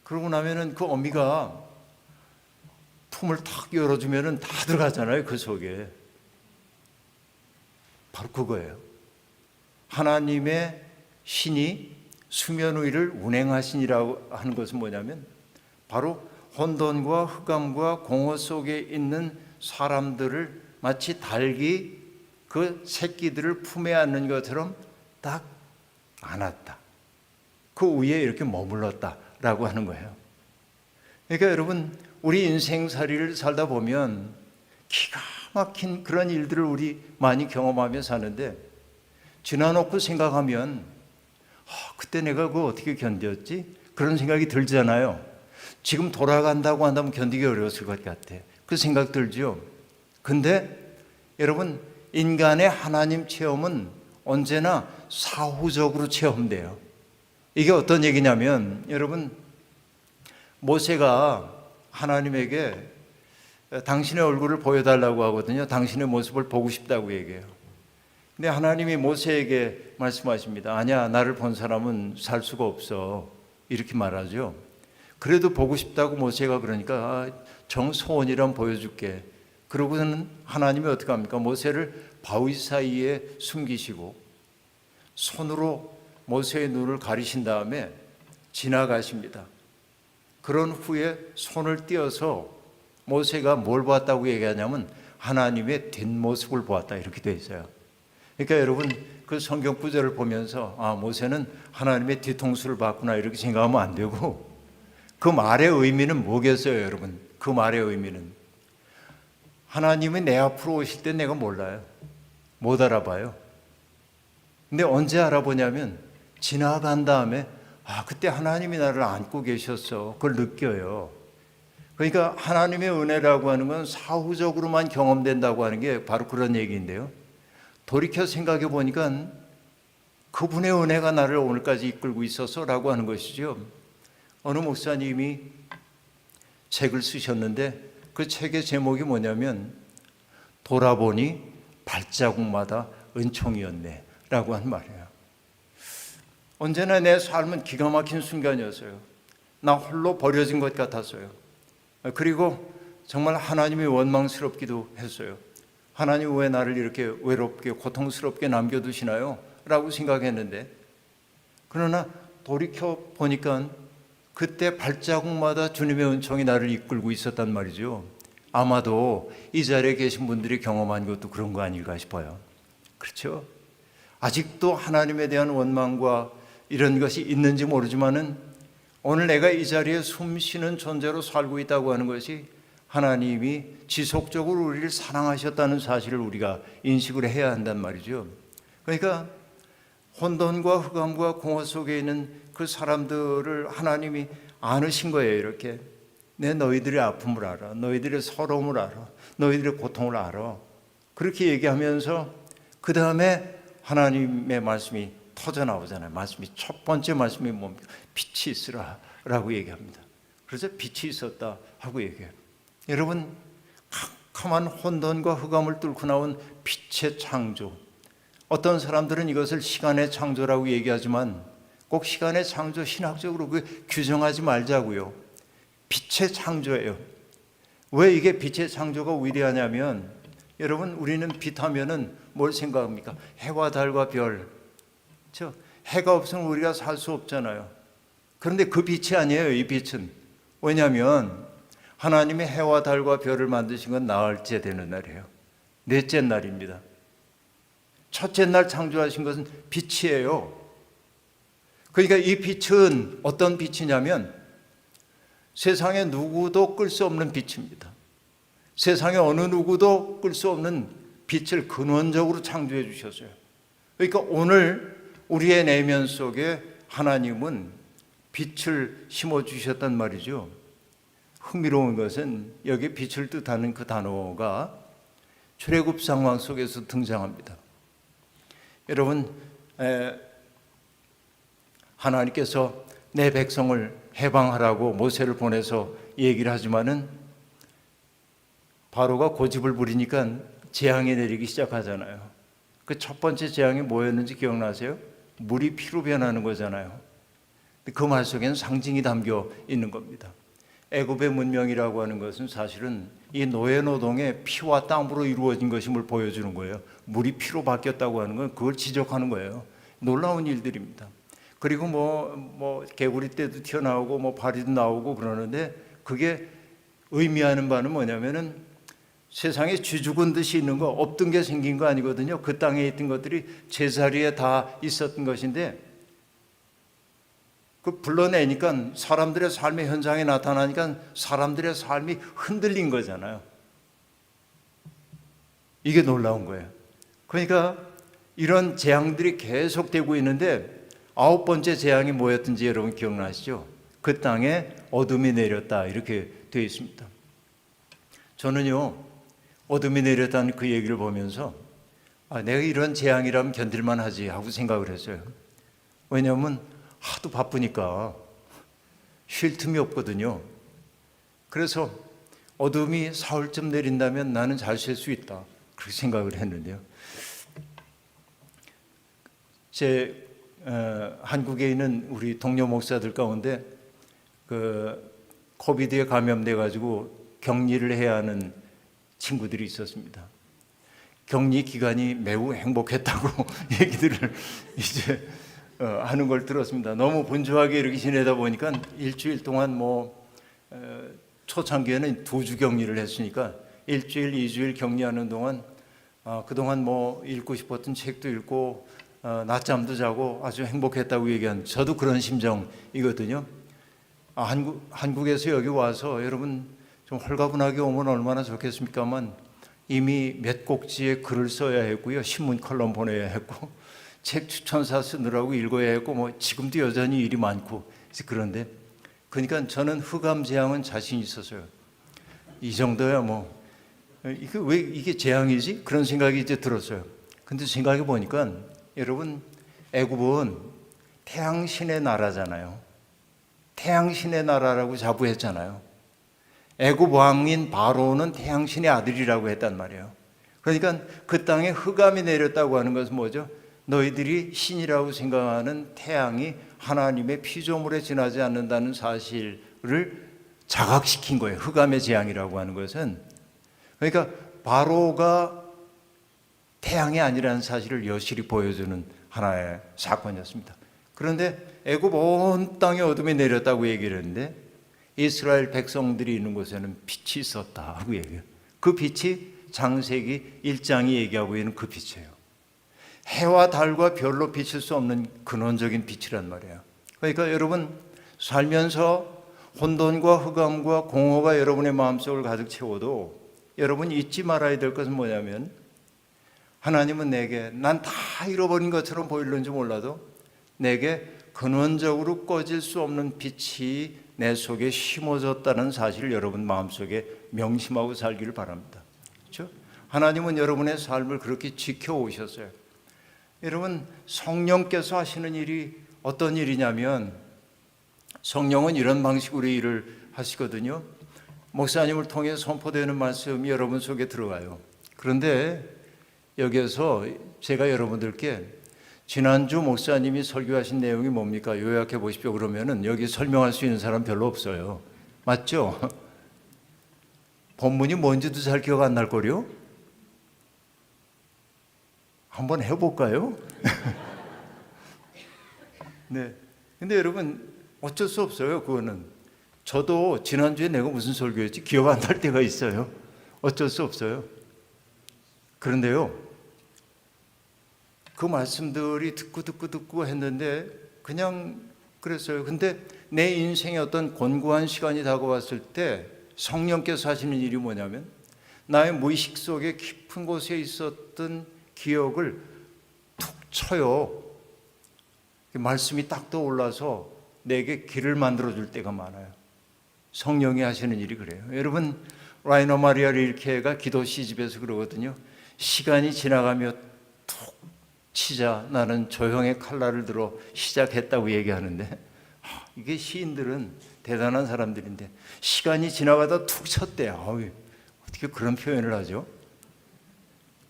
그러고 나면은 그 어미가 품을 탁 열어주면은 다 들어가잖아요. 그 속에. 바로 그거예요. 하나님의 신이 수면 위를 운행하시니라고 하는 것은 뭐냐면, 바로 혼돈과 흑암과 공허 속에 있는 사람들을 마치 닭이 그 새끼들을 품에 안는 것처럼 딱 안았다. 그 위에 이렇게 머물렀다라고 하는 거예요. 그러니까 여러분, 우리 인생살이를 살다 보면 기가 막힌 그런 일들을 우리 많이 경험하며 사는데, 지나놓고 생각하면 그때 내가 그거 어떻게 견뎠지? 그런 생각이 들잖아요. 지금 돌아간다고 한다면 견디기 어려웠을 것 같아. 그 생각 들죠. 근데 여러분, 인간의 하나님 체험은 언제나 사후적으로 체험돼요. 이게 어떤 얘기냐면, 여러분 모세가 하나님에게 당신의 얼굴을 보여달라고 하거든요. 당신의 모습을 보고 싶다고 얘기해요. 근데 하나님이 모세에게 말씀하십니다. 아니야, 나를 본 사람은 살 수가 없어, 이렇게 말하죠. 그래도 보고 싶다고 모세가 그러니까 정소원이란 보여줄게. 그러고는 하나님이 어떻게 합니까? 모세를 바위 사이에 숨기시고 손으로 모세의 눈을 가리신 다음에 지나가십니다. 그런 후에 손을 띄어서 모세가 뭘 보았다고 얘기하냐면 하나님의 뒷모습을 보았다, 이렇게 되어 있어요. 그러니까 여러분, 그 성경 구절을 보면서 모세는 하나님의 뒤통수를 봤구나, 이렇게 생각하면 안 되고, 그 말의 의미는 뭐겠어요, 여러분? 그 말의 의미는 하나님이 내 앞으로 오실 때 내가 몰라요. 못 알아봐요. 근데 언제 알아보냐면 지나간 다음에 그때 하나님이 나를 안고 계셨어, 그걸 느껴요. 그러니까 하나님의 은혜라고 하는 건 사후적으로만 경험된다고 하는 게 바로 그런 얘기인데요. 돌이켜 생각해 보니까 그분의 은혜가 나를 오늘까지 이끌고 있어서라고 하는 것이죠. 어느 목사님이 책을 쓰셨는데 그 책의 제목이 뭐냐면 돌아보니 발자국마다 은총이었네 라고 한 말이에요. 언제나 내 삶은 기가 막힌 순간이었어요. 나 홀로 버려진 것 같았어요. 그리고 정말 하나님이 원망스럽기도 했어요. 하나님 왜 나를 이렇게 외롭게 고통스럽게 남겨두시나요? 라고 생각했는데, 그러나 돌이켜 보니까 그때 발자국마다 주님의 은총이 나를 이끌고 있었단 말이죠. 아마도 이 자리에 계신 분들이 경험한 것도 그런 거 아닐까 싶어요. 그렇죠? 아직도 하나님에 대한 원망과 이런 것이 있는지 모르지만은 오늘 내가 이 자리에 숨 쉬는 존재로 살고 있다고 하는 것이 하나님이 지속적으로 우리를 사랑하셨다는 사실을 우리가 인식을 해야 한단 말이죠. 그러니까 혼돈과 흑암과 공허 속에 있는 그 사람들을 하나님이 안으신 거예요. 이렇게 내 너희들의 아픔을 알아, 너희들의 서러움을 알아, 너희들의 고통을 알아. 그렇게 얘기하면서 그 다음에 하나님의 말씀이 터져 나오잖아요. 말씀이 첫 번째 말씀이 뭡니까? 빛이 있으라라고 얘기합니다. 그래서 빛이 있었다 하고 얘기해요. 여러분, 캄캄한 혼돈과 흑암을 뚫고 나온 빛의 창조. 어떤 사람들은 이것을 시간의 창조라고 얘기하지만 꼭 시간의 창조 신학적으로 규정하지 말자고요. 빛의 창조예요. 왜 이게 빛의 창조가 위대하냐면, 여러분, 우리는 빛하면은 뭘 생각합니까? 해와 달과 별. 해가 없으면 우리가 살 수 없잖아요. 그런데 그 빛이 아니에요. 이 빛은. 왜냐하면 하나님이 해와 달과 별을 만드신 건 나흘째 되는 날이에요. 넷째 날입니다. 첫째 날 창조하신 것은 빛이에요. 그러니까 이 빛은 어떤 빛이냐면 세상에 누구도 끌 수 없는 빛입니다. 세상에 어느 누구도 끌 수 없는 빛을 근원적으로 창조해 주셨어요. 그러니까 오늘 우리의 내면 속에 하나님은 빛을 심어 주셨단 말이죠. 흥미로운 것은 여기 빛을 뜻하는 그 단어가 출애굽 상황 속에서 등장합니다. 여러분, 하나님께서 내 백성을 해방하라고 모세를 보내서 얘기를 하지만은 바로가 고집을 부리니까 재앙이 내리기 시작하잖아요. 그 첫 번째 재앙이 뭐였는지 기억나세요? 물이 피로 변하는 거잖아요. 그 말 속에는 상징이 담겨 있는 겁니다. 애굽의 문명이라고 하는 것은 사실은 이 노예 노동의 피와 땀으로 이루어진 것임을 보여주는 거예요. 물이 피로 바뀌었다고 하는 건 그걸 지적하는 거예요. 놀라운 일들입니다. 그리고 뭐 개구리 떼도 튀어나오고 뭐 파리도 나오고 그러는데 그게 의미하는 바는 뭐냐면은 세상에 쥐 죽은 듯이 있는 거, 없던 게 생긴 거 아니거든요. 그 땅에 있던 것들이 제자리에 다 있었던 것인데 그 불러내니까 사람들의 삶의 현장에 나타나니까 사람들의 삶이 흔들린 거잖아요. 이게 놀라운 거예요. 그러니까 이런 재앙들이 계속되고 있는데 9번째 재앙이 뭐였든지 여러분 기억나시죠? 그 땅에 어둠이 내렸다 이렇게 되어 있습니다. 저는요, 어둠이 내렸다는 그 얘기를 보면서 내가 이런 재앙이라면 견딜만 하지 하고 생각을 했어요. 왜냐하면 하도 바쁘니까 쉴 틈이 없거든요. 그래서 어둠이 사흘쯤 내린다면 나는 잘 쉴 수 있다 그렇게 생각을 했는데요. 한국에 있는 우리 동료 목사들 가운데 그 코비드에 감염돼 가지고 격리를 해야 하는 친구들이 있었습니다. 격리 기간이 매우 행복했다고 얘기들을 이제 하는 걸 들었습니다. 너무 분주하게 이렇게 지내다 보니까 일주일 동안 초창기에는 2주 격리를 했으니까 일주일, 2주일 격리하는 동안 그동안 읽고 싶었던 책도 읽고 낮잠도 자고 아주 행복했다고 얘기한 저도 그런 심정이거든요. 한국에서 여기 와서 여러분 좀 홀가분하게 오면 얼마나 좋겠습니까만 이미 몇 곡지에 글을 써야 했고요. 신문 컬럼 보내야 했고 책 추천사 쓰느라고 읽어야 했고 지금도 여전히 일이 많고 그런데 그러니까 저는 흑암 재앙은 자신 있었어요. 이 정도야 이게 왜 이게 재앙이지? 그런 생각이 이제 들었어요. 근데 생각해 보니까 여러분 애굽은 태양신의 나라잖아요. 태양신의 나라라고 자부했잖아요. 애굽 왕인 바로는 태양신의 아들이라고 했단 말이에요. 그러니까 그 땅에 흑암이 내렸다고 하는 것은 뭐죠? 너희들이 신이라고 생각하는 태양이 하나님의 피조물에 지나지 않는다는 사실을 자각시킨 거예요. 흑암의 재앙이라고 하는 것은. 그러니까 바로가 태양이 아니라는 사실을 여실히 보여주는 하나의 사건이었습니다. 그런데 애굽 온 땅에 어둠이 내렸다고 얘기를 했는데 이스라엘 백성들이 있는 곳에는 빛이 있었다고 얘기해요. 그 빛이 창세기 1장이 얘기하고 있는 그 빛이에요. 해와 달과 별로 비칠 수 없는 근원적인 빛이란 말이에요. 그러니까 여러분 살면서 혼돈과 흑암과 공허가 여러분의 마음속을 가득 채워도 여러분이 잊지 말아야 될 것은 뭐냐면 하나님은 내게 난 다 잃어버린 것처럼 보이는지 몰라도 내게 근원적으로 꺼질 수 없는 빛이 내 속에 심어졌다는 사실을 여러분 마음속에 명심하고 살기를 바랍니다. 그렇죠? 하나님은 여러분의 삶을 그렇게 지켜오셨어요. 여러분 성령께서 하시는 일이 어떤 일이냐면 성령은 이런 방식으로 일을 하시거든요. 목사님을 통해 선포되는 말씀이 여러분 속에 들어가요. 그런데 여기에서 제가 여러분들께 지난주 목사님이 설교하신 내용이 뭡니까? 요약해 보십시오. 그러면은 여기 설명할 수 있는 사람 별로 없어요. 맞죠? 본문이 뭔지도 잘 기억 안 날 거요? 한번 해볼까요? 네. 근데 여러분 어쩔 수 없어요. 그거는 저도 지난주에 내가 무슨 설교했지 기억 안 날 때가 있어요. 어쩔 수 없어요. 그런데요, 그 말씀들이 듣고 했는데 그냥 그랬어요. 근데 내 인생에 어떤 곤고한 시간이 다가왔을 때 성령께서 하시는 일이 뭐냐면 나의 무의식 속에 깊은 곳에 있었던 기억을 툭 쳐요. 말씀이 딱 떠올라서 내게 길을 만들어줄 때가 많아요. 성령이 하시는 일이 그래요. 여러분 라이너 마리아 릴케가 기도 시집에서 그러거든요. 시간이 지나가며 툭 치자 나는 조형의 칼날을 들어 시작했다고 얘기하는데 이게 시인들은 대단한 사람들인데 시간이 지나가다 툭 쳤대요. 어떻게 그런 표현을 하죠?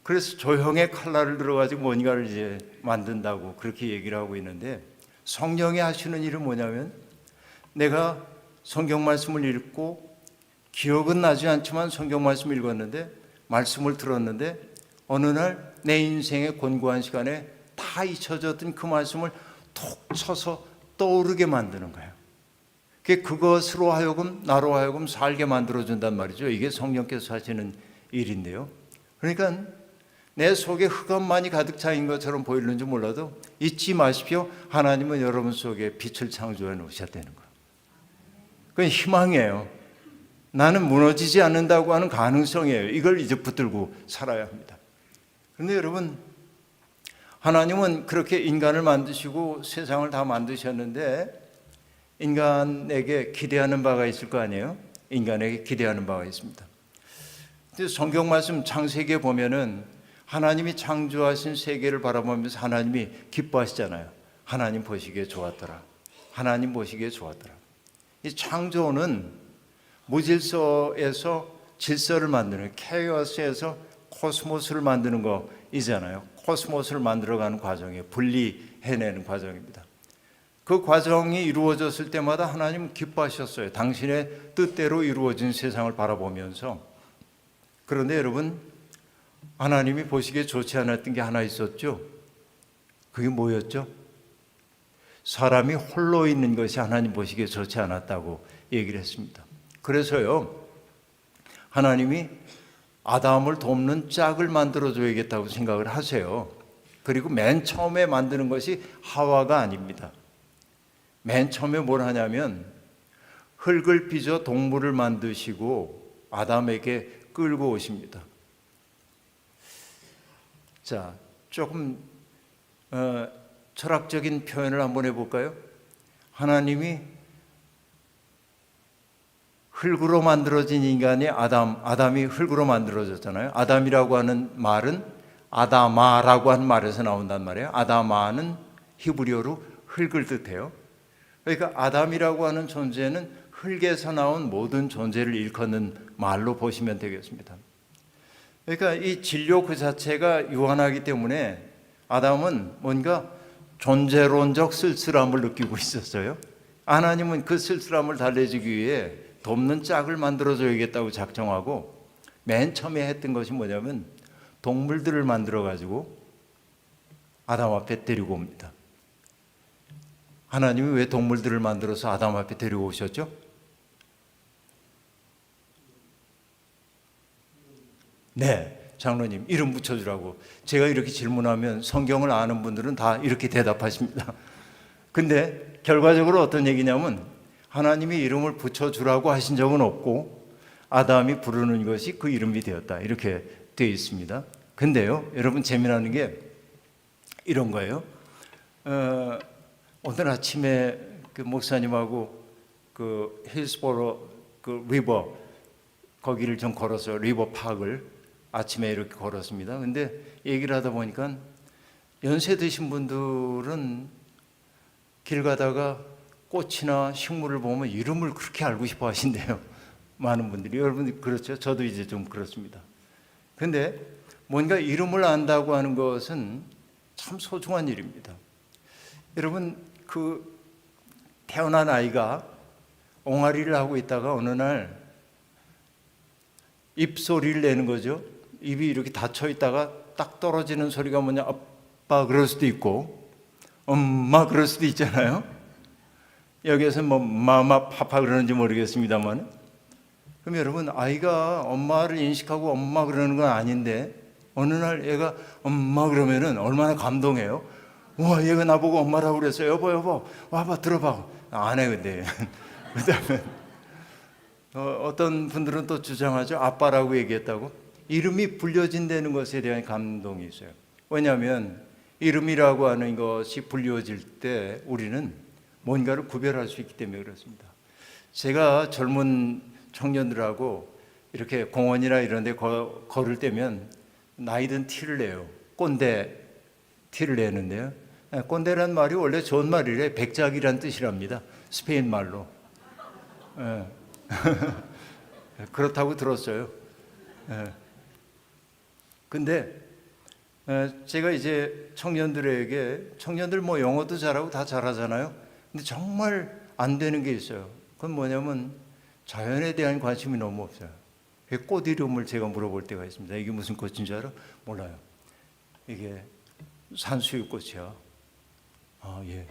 그래서 조형의 칼날을 들어가지고 뭔가를 이제 만든다고 그렇게 얘기를 하고 있는데 성령이 하시는 일은 뭐냐면 내가 성경 말씀을 읽고 기억은 나지 않지만 성경 말씀을 읽었는데 말씀을 들었는데 어느 날 내 인생의 곤고한 시간에 다 잊혀졌던 그 말씀을 톡 쳐서 떠오르게 만드는 거예요. 그것으로 하여금 나로 하여금 살게 만들어준단 말이죠. 이게 성령께서 하시는 일인데요. 그러니까 내 속에 흑암만이 가득 차인 것처럼 보이는지 몰라도 잊지 마십시오. 하나님은 여러분 속에 빛을 창조해 놓으셨다는 거예요. 그건 희망이에요. 나는 무너지지 않는다고 하는 가능성이에요. 이걸 이제 붙들고 살아야 합니다. 그런데 여러분 하나님은 그렇게 인간을 만드시고 세상을 다 만드셨는데 인간에게 기대하는 바가 있을 거 아니에요? 인간에게 기대하는 바가 있습니다. 성경 말씀 창세기에 보면은 하나님이 창조하신 세계를 바라보면서 하나님이 기뻐하시잖아요. 하나님 보시기에 좋았더라. 하나님 보시기에 좋았더라. 이 창조는 무질서에서 질서를 만드는 케이오스에서 코스모스를 만드는 거이잖아요. 코스모스를 만들어가는 과정이에요. 분리해내는 과정입니다. 그 과정이 이루어졌을 때마다 하나님은 기뻐하셨어요. 당신의 뜻대로 이루어진 세상을 바라보면서. 그런데 여러분 하나님이 보시기에 좋지 않았던 게 하나 있었죠. 그게 뭐였죠? 사람이 홀로 있는 것이 하나님 보시기에 좋지 않았다고 얘기를 했습니다. 그래서요 하나님이 아담을 돕는 짝을 만들어줘야겠다고 생각을 하세요. 그리고 맨 처음에 만드는 것이 하와가 아닙니다. 맨 처음에 뭘 하냐면 흙을 빚어 동물을 만드시고 아담에게 끌고 오십니다. 자, 조금 철학적인 표현을 한번 해볼까요? 하나님이 흙으로 만들어진 인간이 아담이 흙으로 만들어졌잖아요. 아담이라고 하는 말은 아다마라고 하는 말에서 나온단 말이에요. 아다마는 히브리어로 흙을 뜻해요. 그러니까 아담이라고 하는 존재는 흙에서 나온 모든 존재를 일컫는 말로 보시면 되겠습니다. 그러니까 이 진료 그 자체가 유한하기 때문에 아담은 뭔가 존재론적 쓸쓸함을 느끼고 있었어요. 하나님은 그 쓸쓸함을 달래주기 위해 돕는 짝을 만들어줘야겠다고 작정하고 맨 처음에 했던 것이 뭐냐면 동물들을 만들어가지고 아담 앞에 데리고 옵니다. 하나님이 왜 동물들을 만들어서 아담 앞에 데려오셨죠? 네, 장로님 이름 붙여주라고. 제가 이렇게 질문하면 성경을 아는 분들은 다 이렇게 대답하십니다. 근데 결과적으로 어떤 얘기냐면 하나님이 이름을 붙여주라고 하신 적은 없고 아담이 부르는 것이 그 이름이 되었다, 이렇게 되어 있습니다. 근데요, 여러분 재미나는 게 이런 거예요. 오늘 아침에 그 목사님하고 그 힐스보로 그 리버 거기를 좀 걸어서 리버 파크를 아침에 이렇게 걸었습니다. 근데 얘기를 하다 보니까 연세 드신 분들은 길 가다가 꽃이나 식물을 보면 이름을 그렇게 알고 싶어 하신대요. 많은 분들이. 여러분 그렇죠? 저도 이제 좀 그렇습니다. 근데 뭔가 이름을 안다고 하는 것은 참 소중한 일입니다. 여러분 그 태어난 아이가 옹알이를 하고 있다가 어느 날 입소리를 내는 거죠. 입이 이렇게 닫혀 있다가 딱 떨어지는 소리가 뭐냐, 아빠 그럴 수도 있고 엄마 그럴 수도 있잖아요. 여기에서 뭐 마마 파파 그러는지 모르겠습니다만, 그럼 여러분 아이가 엄마를 인식하고 엄마 그러는 건 아닌데 어느 날 얘가 엄마 그러면은 얼마나 감동해요. 와, 얘가 나보고 엄마라고 그랬어요. 여보 와봐 들어봐. 안 해. 근데 그다음에 어떤 분들은 또 주장하죠. 아빠라고 얘기했다고. 이름이 불려진다는 것에 대한 감동이 있어요. 왜냐하면 이름이라고 하는 것이 불려질 때 우리는 뭔가를 구별할 수 있기 때문에 그렇습니다. 제가 젊은 청년들하고 이렇게 공원이나 이런 데 걸을 때면 나이든 티를 내요. 꼰대 티를 내는데요. 꼰대란 말이 원래 좋은 말이래. 백작이란 뜻이랍니다. 스페인 말로. 그렇다고 들었어요. 근데 제가 이제 청년들 뭐 영어도 잘하고 다 잘하잖아요. 근데 정말 안 되는 게 있어요. 그건 뭐냐면 자연에 대한 관심이 너무 없어요. 꽃 이름을 제가 물어볼 때가 있습니다. 이게 무슨 꽃인 줄 알아? 몰라요. 이게 산수유꽃이야. 아, 예.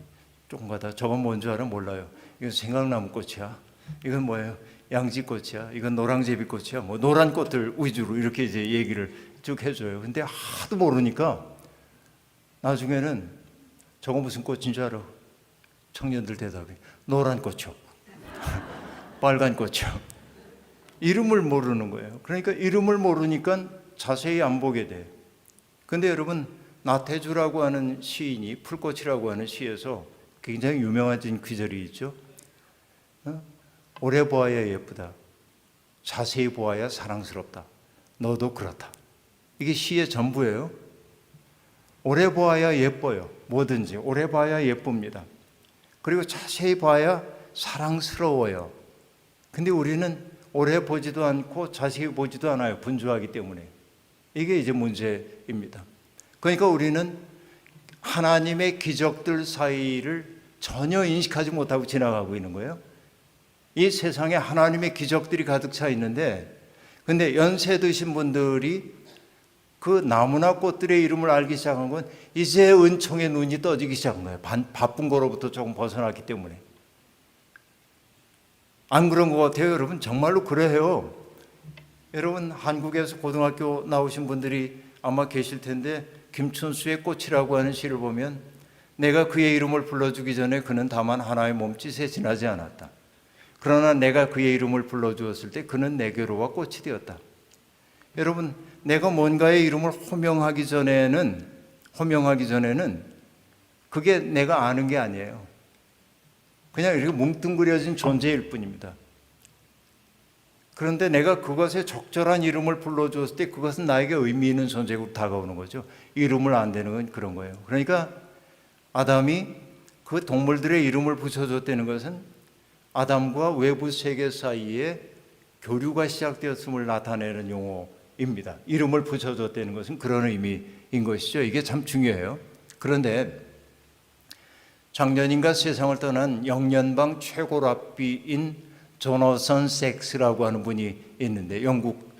조금 가다 저건 뭔 줄 알아? 몰라요. 이건 생강나무 꽃이야. 이건 뭐예요? 양지꽃이야. 이건 노랑제비꽃이야. 뭐 노란 꽃들 위주로 이렇게 이제 얘기를 쭉 해줘요. 근데 하도 모르니까 나중에는 저거 무슨 꽃인 줄 알아? 청년들 대답이 노란 꽃이요. 빨간 꽃이요. 이름을 모르는 거예요. 그러니까 이름을 모르니까 자세히 안 보게 돼. 근데 여러분 나태주라고 하는 시인이 풀꽃이라고 하는 시에서 굉장히 유명한 귀절이 있죠. 오래 보아야 예쁘다. 자세히 보아야 사랑스럽다. 너도 그렇다. 이게 시의 전부예요. 오래 보아야 예뻐요. 뭐든지 오래 봐야 예쁩니다. 그리고 자세히 봐야 사랑스러워요. 근데 우리는 오래 보지도 않고 자세히 보지도 않아요. 분주하기 때문에. 이게 이제 문제입니다. 그러니까 우리는 하나님의 기적들 사이를 전혀 인식하지 못하고 지나가고 있는 거예요. 이 세상에 하나님의 기적들이 가득 차 있는데, 근데 연세 드신 분들이 그 나무나 꽃들의 이름을 알기 시작한 건 이제 은총의 눈이 떠지기 시작한 거예요. 바쁜 거로부터 조금 벗어났기 때문에. 안 그런 것 같아요, 여러분? 정말로 그래요. 여러분 한국에서 고등학교 나오신 분들이 아마 계실 텐데, 김춘수의 꽃이라고 하는 시를 보면 내가 그의 이름을 불러주기 전에 그는 다만 하나의 몸짓에 지나지 않았다. 그러나 내가 그의 이름을 불러주었을 때 그는 내게로 와 꽃이 되었다. 여러분, 내가 뭔가의 이름을 호명하기 전에는 그게 내가 아는 게 아니에요. 그냥 이렇게 뭉뚱그려진 존재일 뿐입니다. 그런데 내가 그것에 적절한 이름을 불러주었을 때 그것은 나에게 의미 있는 존재로 다가오는 거죠. 이름을 안 되는 건 그런 거예요. 그러니까 아담이 그 동물들의 이름을 붙여줬다는 것은 아담과 외부 세계 사이에 교류가 시작되었음을 나타내는 용어입니다. 이름을 붙여줬다는 것은 그런 의미인 것이죠. 이게 참 중요해요. 그런데 작년인가 세상을 떠난 영연방 최고 랍비인 조너선 섹스라고 하는 분이 있는데 영국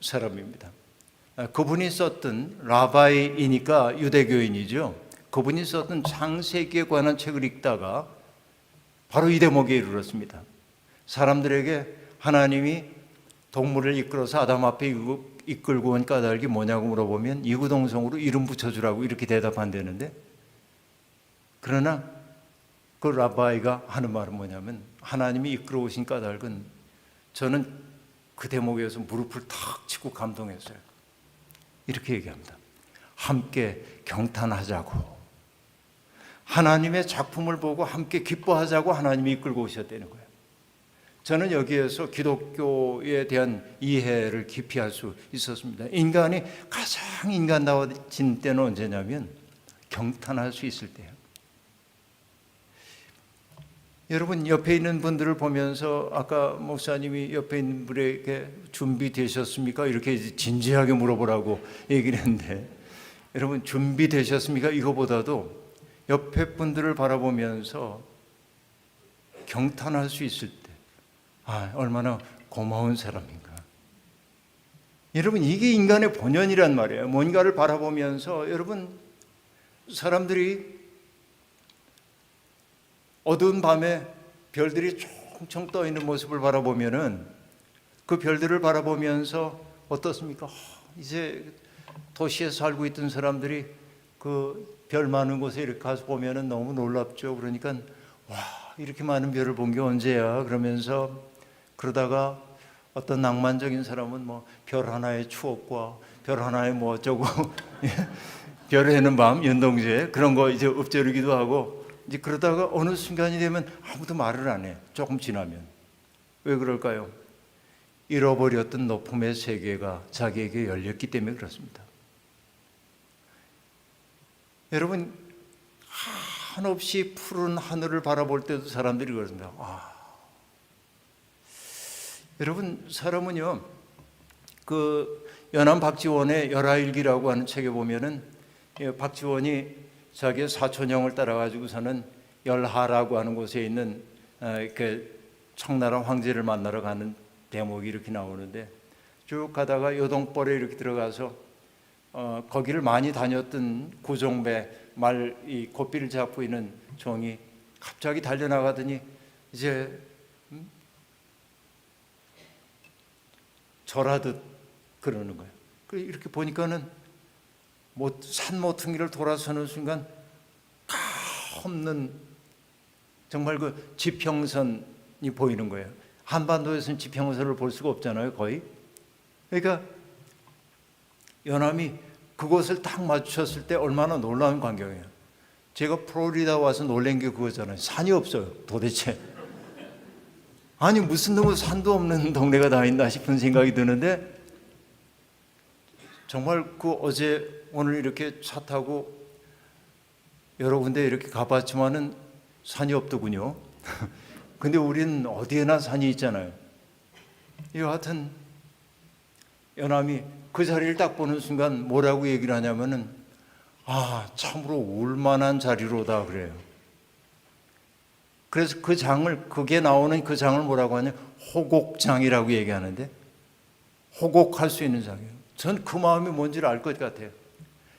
사람입니다. 그분이 썼던, 라바이이니까 유대교인이죠. 그분이 썼던 창세기에 관한 책을 읽다가 바로 이 대목에 이르렀습니다. 사람들에게 하나님이 동물을 이끌어서 아담 앞에 이끌고 온 까닭이 뭐냐고 물어보면 이구동성으로 이름 붙여주라고 이렇게 대답한다는데, 그러나 그 라바이가 하는 말은 뭐냐면 하나님이 이끌어 오신 까닭은, 저는 그 대목에서 무릎을 탁 치고 감동했어요. 이렇게 얘기합니다. 함께 경탄하자고, 하나님의 작품을 보고 함께 기뻐하자고 하나님이 이끌고 오셨다는 거예요. 저는 여기에서 기독교에 대한 이해를 깊이 할 수 있었습니다. 인간이 가장 인간다워진 때는 언제냐면 경탄할 수 있을 때예요. 여러분, 옆에 있는 분들을 보면서 아까 목사님이 옆에 있는 분에게 준비되셨습니까? 이렇게 진지하게 물어보라고 얘기를 했는데, 여러분 준비되셨습니까? 이거보다도 옆에 분들을 바라보면서 경탄할 수 있을 때, 얼마나 고마운 사람인가. 여러분, 이게 인간의 본연이란 말이에요. 뭔가를 바라보면서, 여러분, 사람들이 어두운 밤에 별들이 총총 떠 있는 모습을 바라보면은, 그 별들을 바라보면서 어떻습니까? 이제 도시에 살고 있던 사람들이 그 별 많은 곳에 이렇게 가서 보면은 너무 놀랍죠. 그러니까 와, 이렇게 많은 별을 본 게 언제야? 그러면서 그러다가 어떤 낭만적인 사람은 뭐 별 하나의 추억과 별 하나의 뭐 어쩌고 별에는 밤, 연동제 그런 거 이제 읊조리기도 하고, 이제 그러다가 어느 순간이 되면 아무도 말을 안 해. 조금 지나면. 왜 그럴까요? 잃어버렸던 높음의 세계가 자기에게 열렸기 때문에 그렇습니다. 여러분, 한없이 푸른 하늘을 바라볼 때도 사람들이 그렇습니다. 여러분, 사람은요, 그 연암 박지원의 열하일기라고 하는 책에 보면은 박지원이 자기의 사촌형을 따라가지고서는 열하라고 하는 곳에 있는 그 청나라 황제를 만나러 가는 대목이 이렇게 나오는데, 쭉 가다가 요동벌에 이렇게 들어가서 거기를 많이 다녔던 구종배 말 이 고삐를 잡고 있는 종이 갑자기 달려나가더니 이제 절하듯 그러는 거예요. 이렇게 보니까는 산 모퉁이를 돌아서는 순간 없는 정말 그 지평선이 보이는 거예요. 한반도에서는 지평선을 볼 수가 없잖아요, 거의. 그러니까 연암이 그곳을 딱 맞추셨을 때 얼마나 놀라운 광경이에요. 제가 플로리다 와서 놀란 게 그거잖아요. 산이 없어요, 도대체. 아니, 무슨 놈의 산도 없는 동네가 다 있나 싶은 생각이 드는데, 정말 그 어제 오늘 이렇게 차 타고 여러 군데 이렇게 가봤지만은 산이 없더군요. 근데 우리는 어디에나 산이 있잖아요. 여하튼 연암이 그 자리를 딱 보는 순간 뭐라고 얘기를 하냐면은 참으로 울만한 자리로다 그래요. 그래서 그 장을, 그게 나오는 그 장을 뭐라고 하냐, 호곡장이라고 얘기하는데, 호곡할 수 있는 장이에요. 전 그 마음이 뭔지를 알 것 같아요.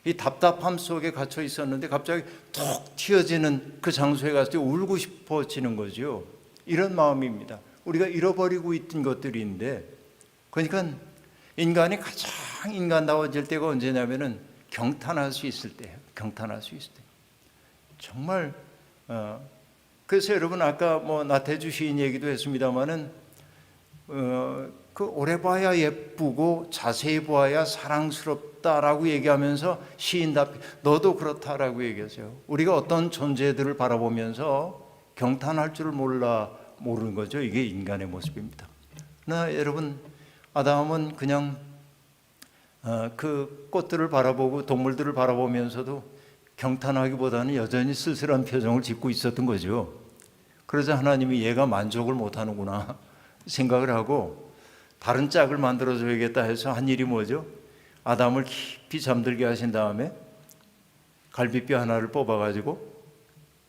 이 답답함 속에 갇혀 있었는데 갑자기 툭 튀어지는 그 장소에 갔을 때 울고 싶어지는 거죠. 이런 마음입니다. 우리가 잃어버리고 있던 것들인데, 그러니까 인간이 가장 인간다워질 때가 언제냐면은 경탄할 수 있을 때예요. 경탄할 수 있을 때. 정말 그래서 여러분, 아까 뭐 나태주 시인 얘기도 했습니다마는 그 오래 봐야 예쁘고 자세히 보아야 사랑스럽다라고 얘기하면서 시인답게 너도 그렇다라고 얘기하세요. 우리가 어떤 존재들을 바라보면서 경탄할 줄을 모르는 거죠. 이게 인간의 모습입니다. 그러나 여러분, 아담은 그냥 그 꽃들을 바라보고 동물들을 바라보면서도 경탄하기보다는 여전히 쓸쓸한 표정을 짓고 있었던 거죠. 그러자 하나님이 얘가 만족을 못하는구나 생각을 하고 다른 짝을 만들어줘야겠다 해서 한 일이 뭐죠? 아담을 깊이 잠들게 하신 다음에 갈비뼈 하나를 뽑아가지고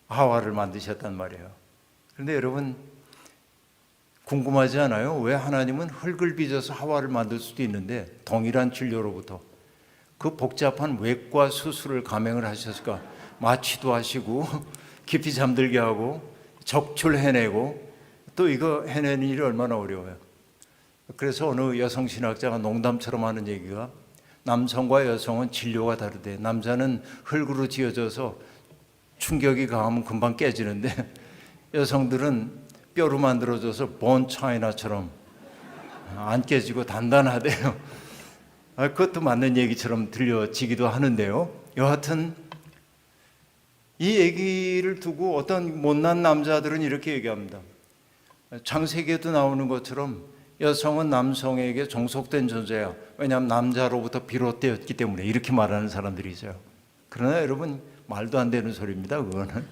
하와를 만드셨단 말이에요. 그런데 여러분, 궁금하지 않아요? 왜 하나님은 흙을 빚어서 하와를 만들 수도 있는데 동일한 진료로부터 그 복잡한 외과 수술을 감행을 하셨을까? 마취도 하시고 깊이 잠들게 하고 적출해내고 또 이거 해내는 일이 얼마나 어려워요. 그래서 어느 여성 신학자가 농담처럼 하는 얘기가 남성과 여성은 진료가 다르대. 남자는 흙으로 지어져서 충격이 강하면 금방 깨지는데 여성들은 뼈로 만들어져서 본 차이나처럼 안 깨지고 단단하대요. 그것도 맞는 얘기처럼 들려지기도 하는데요. 여하튼 이 얘기를 두고 어떤 못난 남자들은 이렇게 얘기합니다. 창세기에도 나오는 것처럼 여성은 남성에게 종속된 존재야. 왜냐하면 남자로부터 비롯되었기 때문에, 이렇게 말하는 사람들이 있어요. 그러나 여러분, 말도 안 되는 소리입니다. 그거는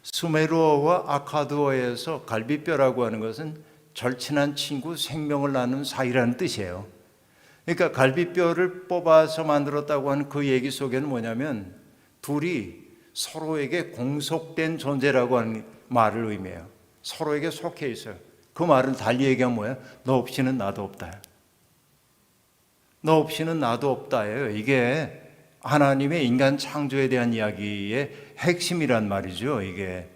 수메르어와 아카드어에서 갈비뼈라고 하는 것은 절친한 친구, 생명을 나누는 사이라는 뜻이에요. 그러니까 갈비뼈를 뽑아서 만들었다고 하는 그 얘기 속에는 뭐냐면 둘이 서로에게 공속된 존재라고 하는 말을 의미해요. 서로에게 속해 있어요. 그 말은 달리 얘기하면 뭐예요? 너 없이는 나도 없다. 너 없이는 나도 없다예요. 이게 하나님의 인간 창조에 대한 이야기의 핵심이란 말이죠. 이게.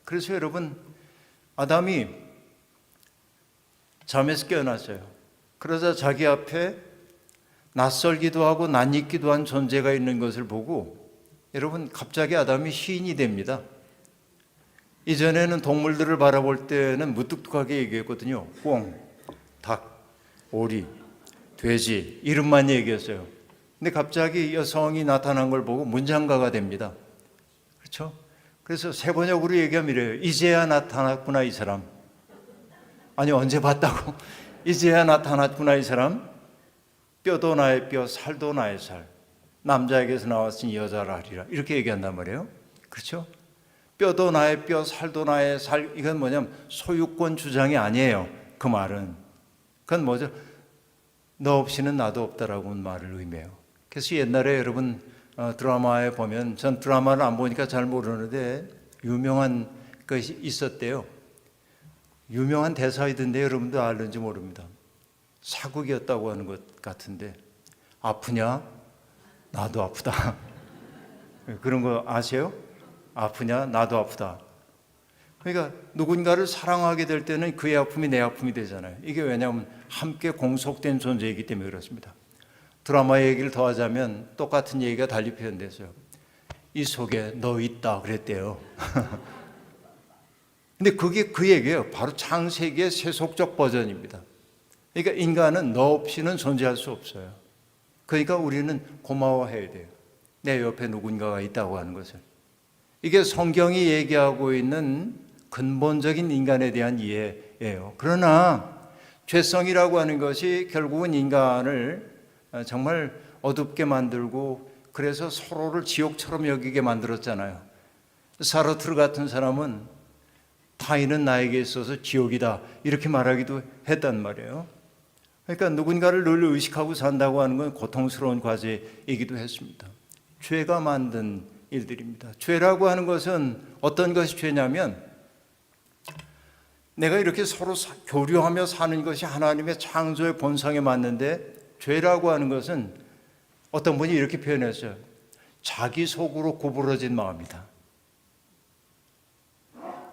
그래서 여러분, 아담이 잠에서 깨어났어요. 그러자 자기 앞에 낯설기도 하고 낯익기도 한 존재가 있는 것을 보고 여러분, 갑자기 아담이 시인이 됩니다. 이전에는 동물들을 바라볼 때는 무뚝뚝하게 얘기했거든요. 꽁, 닭, 오리, 돼지 이름만 얘기했어요. 근데 갑자기 여성이 나타난 걸 보고 문장가가 됩니다. 그렇죠? 그래서 세번역으로 얘기하면 이래요. 이제야 나타났구나 이 사람. 아니 언제 봤다고? 이제야 나타났구나 이 사람. 뼈도 나의 뼈, 살도 나의 살. 남자에게서 나왔으니 여자라 하리라. 이렇게 얘기한단 말이에요. 그렇죠? 뼈도 나의 뼈, 살도 나의 살. 이건 뭐냐면 소유권 주장이 아니에요. 그 말은. 그건 뭐죠? 너 없이는 나도 없다라고 하는 말을 의미해요. 그래서 옛날에 여러분 드라마에 보면, 전 드라마를 안 보니까 잘 모르는데 유명한 것이 있었대요. 유명한 대사이던데 여러분도 알는지 모릅니다. 사극이었다고 하는 것 같은데, 아프냐? 나도 아프다. 그런 거 아세요? 아프냐? 나도 아프다. 그러니까 누군가를 사랑하게 될 때는 그의 아픔이 내 아픔이 되잖아요. 이게 왜냐하면 함께 공속된 존재이기 때문에 그렇습니다. 드라마 얘기를 더 하자면 똑같은 얘기가 달리 표현됐어요. 이 속에 너 있다 그랬대요. 근데 그게 그 얘기예요. 바로 창세기의 세속적 버전입니다. 그러니까 인간은 너 없이는 존재할 수 없어요. 그러니까 우리는 고마워해야 돼요. 내 옆에 누군가가 있다고 하는 것을. 이게 성경이 얘기하고 있는 근본적인 인간에 대한 이해예요. 그러나 죄성이라고 하는 것이 결국은 인간을 정말 어둡게 만들고, 그래서 서로를 지옥처럼 여기게 만들었잖아요. 사르트르 같은 사람은 타인은 나에게 있어서 지옥이다 이렇게 말하기도 했단 말이에요. 그러니까 누군가를 늘 의식하고 산다고 하는 건 고통스러운 과제이기도 했습니다. 죄가 만든 일들입니다. 죄라고 하는 것은 어떤 것이 죄냐면, 내가 이렇게 서로 교류하며 사는 것이 하나님의 창조의 본성에 맞는데, 죄라고 하는 것은 어떤 분이 이렇게 표현했어요. 자기 속으로 구부러진 마음이다.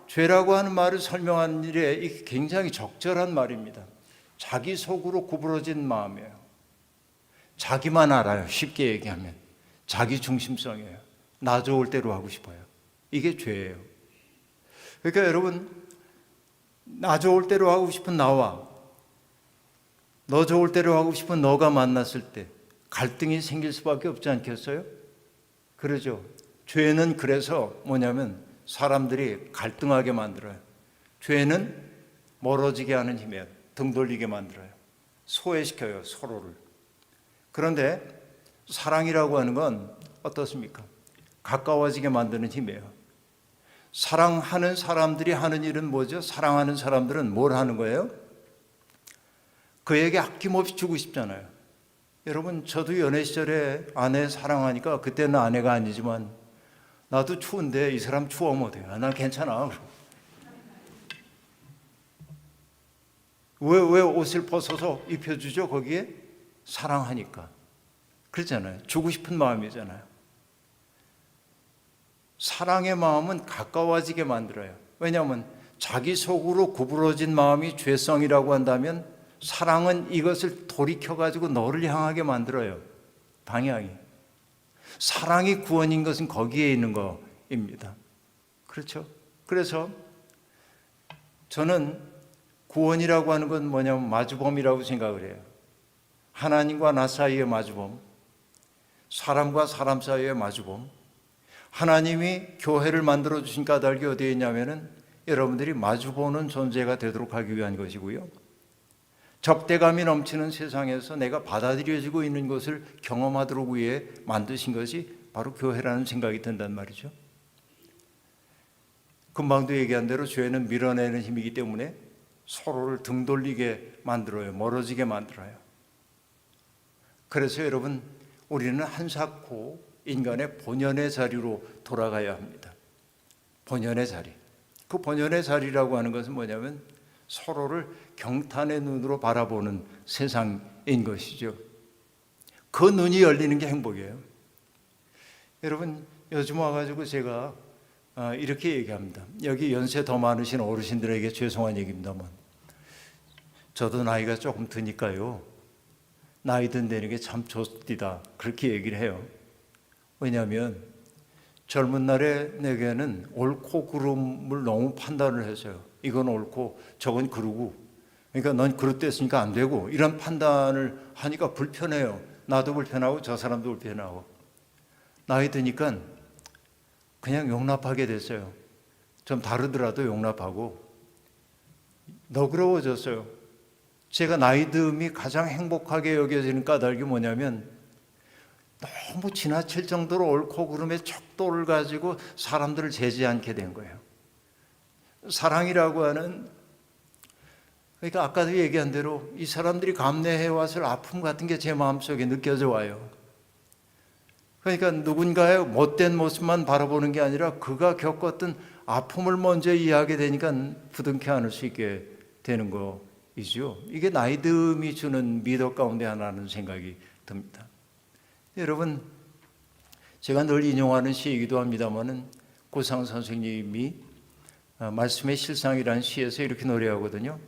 죄라고 하는 말을 설명하는 일에 이게 굉장히 적절한 말입니다. 자기 속으로 구부러진 마음이에요. 자기만 알아요. 쉽게 얘기하면 자기 중심성이에요. 나 좋을 대로 하고 싶어요. 이게 죄예요. 그러니까 여러분, 나 좋을 대로 하고 싶은 나와 너 좋을 대로 하고 싶은 너가 만났을 때 갈등이 생길 수밖에 없지 않겠어요? 그러죠. 죄는 그래서 뭐냐면 사람들이 갈등하게 만들어요. 죄는 멀어지게 하는 힘이에요. 등 돌리게 만들어요. 소외시켜요, 서로를. 그런데 사랑이라고 하는 건 어떻습니까? 가까워지게 만드는 힘이에요. 사랑하는 사람들이 하는 일은 뭐죠? 사랑하는 사람들은 뭘 하는 거예요? 그에게 아낌없이 주고 싶잖아요. 여러분, 저도 연애 시절에 아내 사랑하니까, 그때는 아내가 아니지만 나도 추운데 이 사람 추워 못해요. 난 괜찮아. 왜 옷을 벗어서 입혀주죠? 거기에 사랑하니까. 그렇잖아요. 주고 싶은 마음이잖아요. 사랑의 마음은 가까워지게 만들어요. 왜냐하면 자기 속으로 구부러진 마음이 죄성이라고 한다면 사랑은 이것을 돌이켜가지고 너를 향하게 만들어요. 방향이. 사랑이 구원인 것은 거기에 있는 거입니다. 그렇죠? 그래서 저는 구원이라고 하는 건 뭐냐면 마주범이라고 생각을 해요. 하나님과 나 사이의 마주범, 사람과 사람 사이의 마주범. 하나님이 교회를 만들어 주신 까닭이 어디에 있냐면은 여러분들이 마주보는 존재가 되도록 하기 위한 것이고요. 적대감이 넘치는 세상에서 내가 받아들여지고 있는 것을 경험하도록 위해 만드신 것이 바로 교회라는 생각이 든단 말이죠. 금방도 얘기한 대로 죄는 밀어내는 힘이기 때문에 서로를 등 돌리게 만들어요. 멀어지게 만들어요. 그래서 여러분, 우리는 한사코 인간의 본연의 자리로 돌아가야 합니다. 본연의 자리. 그 본연의 자리라고 하는 것은 뭐냐면 서로를 경탄의 눈으로 바라보는 세상인 것이죠. 그 눈이 열리는 게 행복이에요. 여러분, 요즘 와가지고 제가 이렇게 얘기합니다. 여기 연세 더 많으신 어르신들에게 죄송한 얘기입니다만, 저도 나이가 조금 드니까요, 나이 든다는 게 참 좋디다, 그렇게 얘기를 해요. 왜냐하면 젊은 날에 내게는 옳고 그름을 너무 판단을 했어요. 이건 옳고 저건 그르고, 그러니까 넌 그릇됐으니까 안 되고, 이런 판단을 하니까 불편해요. 나도 불편하고 저 사람도 불편하고. 나이 드니까 그냥 용납하게 됐어요. 좀 다르더라도 용납하고 너그러워졌어요. 제가 나이 듦이 가장 행복하게 여겨지는 까닭이 뭐냐면 너무 지나칠 정도로 옳고 그름의 척도를 가지고 사람들을 재지 않게 된 거예요. 사랑이라고 하는, 그러니까 아까도 얘기한 대로 이 사람들이 감내해왔을 아픔 같은 게 제 마음속에 느껴져 와요. 그러니까 누군가의 못된 모습만 바라보는 게 아니라 그가 겪었던 아픔을 먼저 이해하게 되니까 부둥켜 안을 수 있게 되는 거이죠. 이게 나이 듦이 주는 미덕 가운데 하나라는 생각이 듭니다. 여러분, 제가 늘 인용하는 시이기도 합니다만은 고상 선생님이 말씀의 실상이라는 시에서 이렇게 노래하거든요.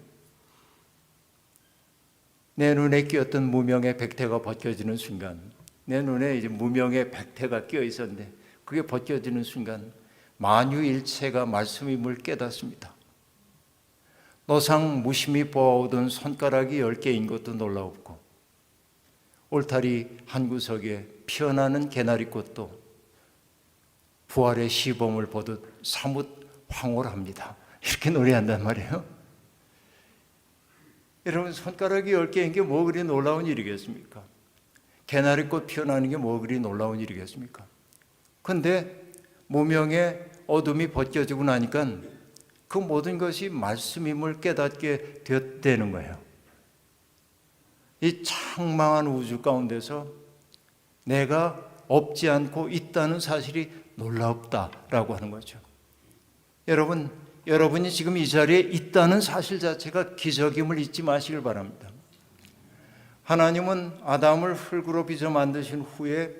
내 눈에 끼었던 무명의 백태가 벗겨지는 순간, 내 눈에 이제 무명의 백태가 끼어 있었는데 그게 벗겨지는 순간 만유일체가 말씀임을 깨닫습니다. 노상 무심히 보아오던 손가락이 10개인 것도 놀라웠고, 울타리 한 구석에 피어나는 개나리꽃도 부활의 시범을 보듯 사뭇 황홀합니다. 이렇게 노래한단 말이에요. 여러분, 손가락이 10개인 게 뭐 그리 놀라운 일이겠습니까? 개나리꽃 피어나는 게 뭐 그리 놀라운 일이겠습니까? 그런데 무명의 어둠이 벗겨지고 나니까 그 모든 것이 말씀임을 깨닫게 되었다는 거예요. 이 창망한 우주 가운데서 내가 없지 않고 있다는 사실이 놀랍다라고 하는 거죠. 여러분이 지금 이 자리에 있다는 사실 자체가 기적임을 잊지 마시길 바랍니다. 하나님은 아담을 흙으로 빚어 만드신 후에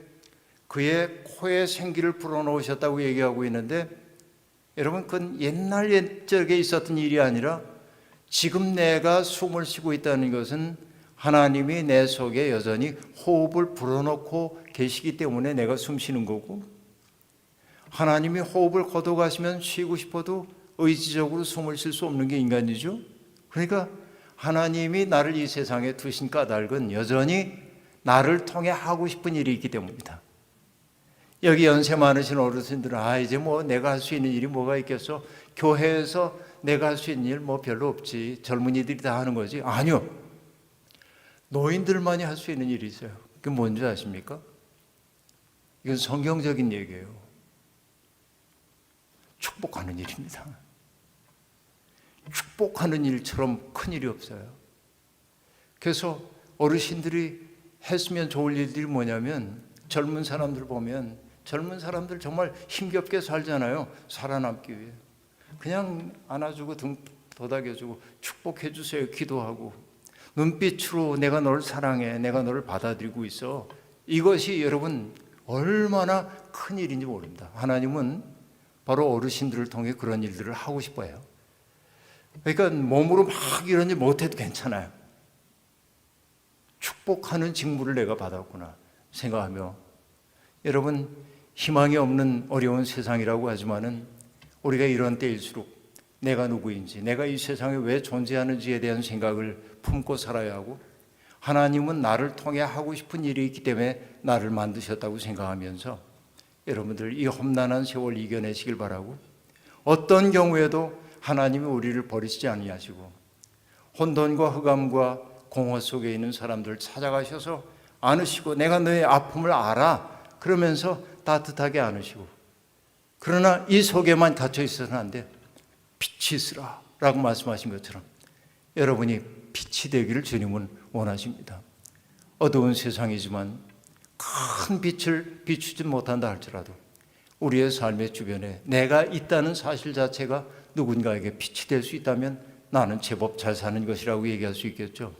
그의 코에 생기를 불어넣으셨다고 얘기하고 있는데, 여러분, 그건 옛날 옛적에 있었던 일이 아니라 지금 내가 숨을 쉬고 있다는 것은 하나님이 내 속에 여전히 호흡을 불어넣고 계시기 때문에 내가 숨 쉬는 거고, 하나님이 호흡을 거둬가시면 쉬고 싶어도 의지적으로 숨을 쉴 수 없는 게 인간이죠. 그러니까 하나님이 나를 이 세상에 두신 까닭은 여전히 나를 통해 하고 싶은 일이 있기 때문입니다. 여기 연세 많으신 어르신들은 이제 뭐 내가 할 수 있는 일이 뭐가 있겠어? 교회에서 내가 할 수 있는 일 뭐 별로 없지. 젊은이들이 다 하는 거지. 아니요. 노인들만이 할 수 있는 일이 있어요. 그게 뭔지 아십니까? 이건 성경적인 얘기예요. 축복하는 일입니다. 축복하는 일처럼 큰 일이 없어요. 그래서 어르신들이 했으면 좋을 일들이 뭐냐면, 젊은 사람들 보면 젊은 사람들 정말 힘겹게 살잖아요. 살아남기 위해. 그냥 안아주고 등 도닥여주고 축복해 주세요. 기도하고 눈빛으로 내가 너를 사랑해, 내가 너를 받아들이고 있어. 이것이 여러분 얼마나 큰 일인지 모릅니다. 하나님은 바로 어르신들을 통해 그런 일들을 하고 싶어요. 그러니까 몸으로 막 이런 일 못해도 괜찮아요. 축복하는 직무를 내가 받았구나 생각하며, 여러분, 희망이 없는 어려운 세상이라고 하지만은 우리가 이런 때일수록 내가 누구인지, 내가 이 세상에 왜 존재하는지에 대한 생각을 품고 살아야 하고, 하나님은 나를 통해 하고 싶은 일이 있기 때문에 나를 만드셨다고 생각하면서 여러분들 이 험난한 세월 이겨내시길 바라고, 어떤 경우에도 하나님이 우리를 버리시지 아니하시고 혼돈과 흑암과 공허 속에 있는 사람들 찾아가셔서 안으시고, 내가 너의 아픔을 알아 그러면서 따뜻하게 안으시고, 그러나 이 속에만 갇혀 있어서는 안 돼. 빛이 있으라 라고 말씀하신 것처럼 여러분이 빛이 되기를 주님은 원하십니다. 어두운 세상이지만 큰 빛을 비추지 못한다 할지라도 우리의 삶의 주변에 내가 있다는 사실 자체가 누군가에게 빛이 될 수 있다면 나는 제법 잘 사는 것이라고 얘기할 수 있겠죠.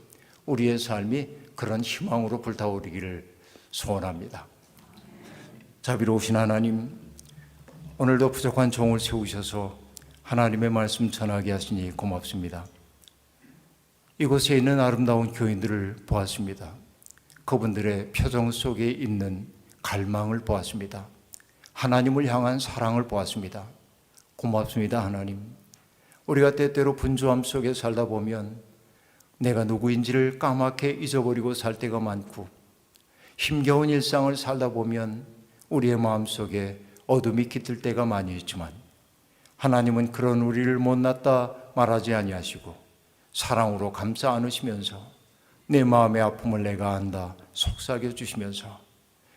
우리의 삶이 그런 희망으로 불타오르기를 소원합니다. 자비로우신 하나님, 오늘도 부족한 종을 세우셔서 하나님의 말씀 전하게 하시니 고맙습니다. 이곳에 있는 아름다운 교인들을 보았습니다. 그분들의 표정 속에 있는 갈망을 보았습니다. 하나님을 향한 사랑을 보았습니다. 고맙습니다, 하나님. 우리가 때때로 분주함 속에 살다 보면 내가 누구인지를 까맣게 잊어버리고 살 때가 많고, 힘겨운 일상을 살다 보면 우리의 마음속에 어둠이 깃들 때가 많이 있지만, 하나님은 그런 우리를 못났다 말하지 아니하시고 사랑으로 감싸 안으시면서 내 마음의 아픔을 내가 안다 속삭여 주시면서,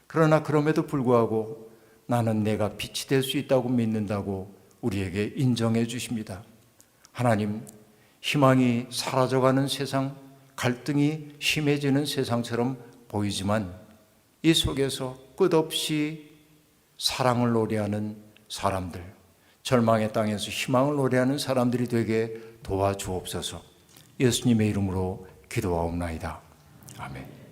그러나 그럼에도 불구하고 나는 내가 빛이 될 수 있다고 믿는다고 우리에게 인정해 주십니다. 하나님, 희망이 사라져가는 세상, 갈등이 심해지는 세상처럼 보이지만 이 속에서 끝없이 사랑을 노래하는 사람들, 절망의 땅에서 희망을 노래하는 사람들이 되게 도와주옵소서. 예수님의 이름으로 기도하옵나이다. 아멘.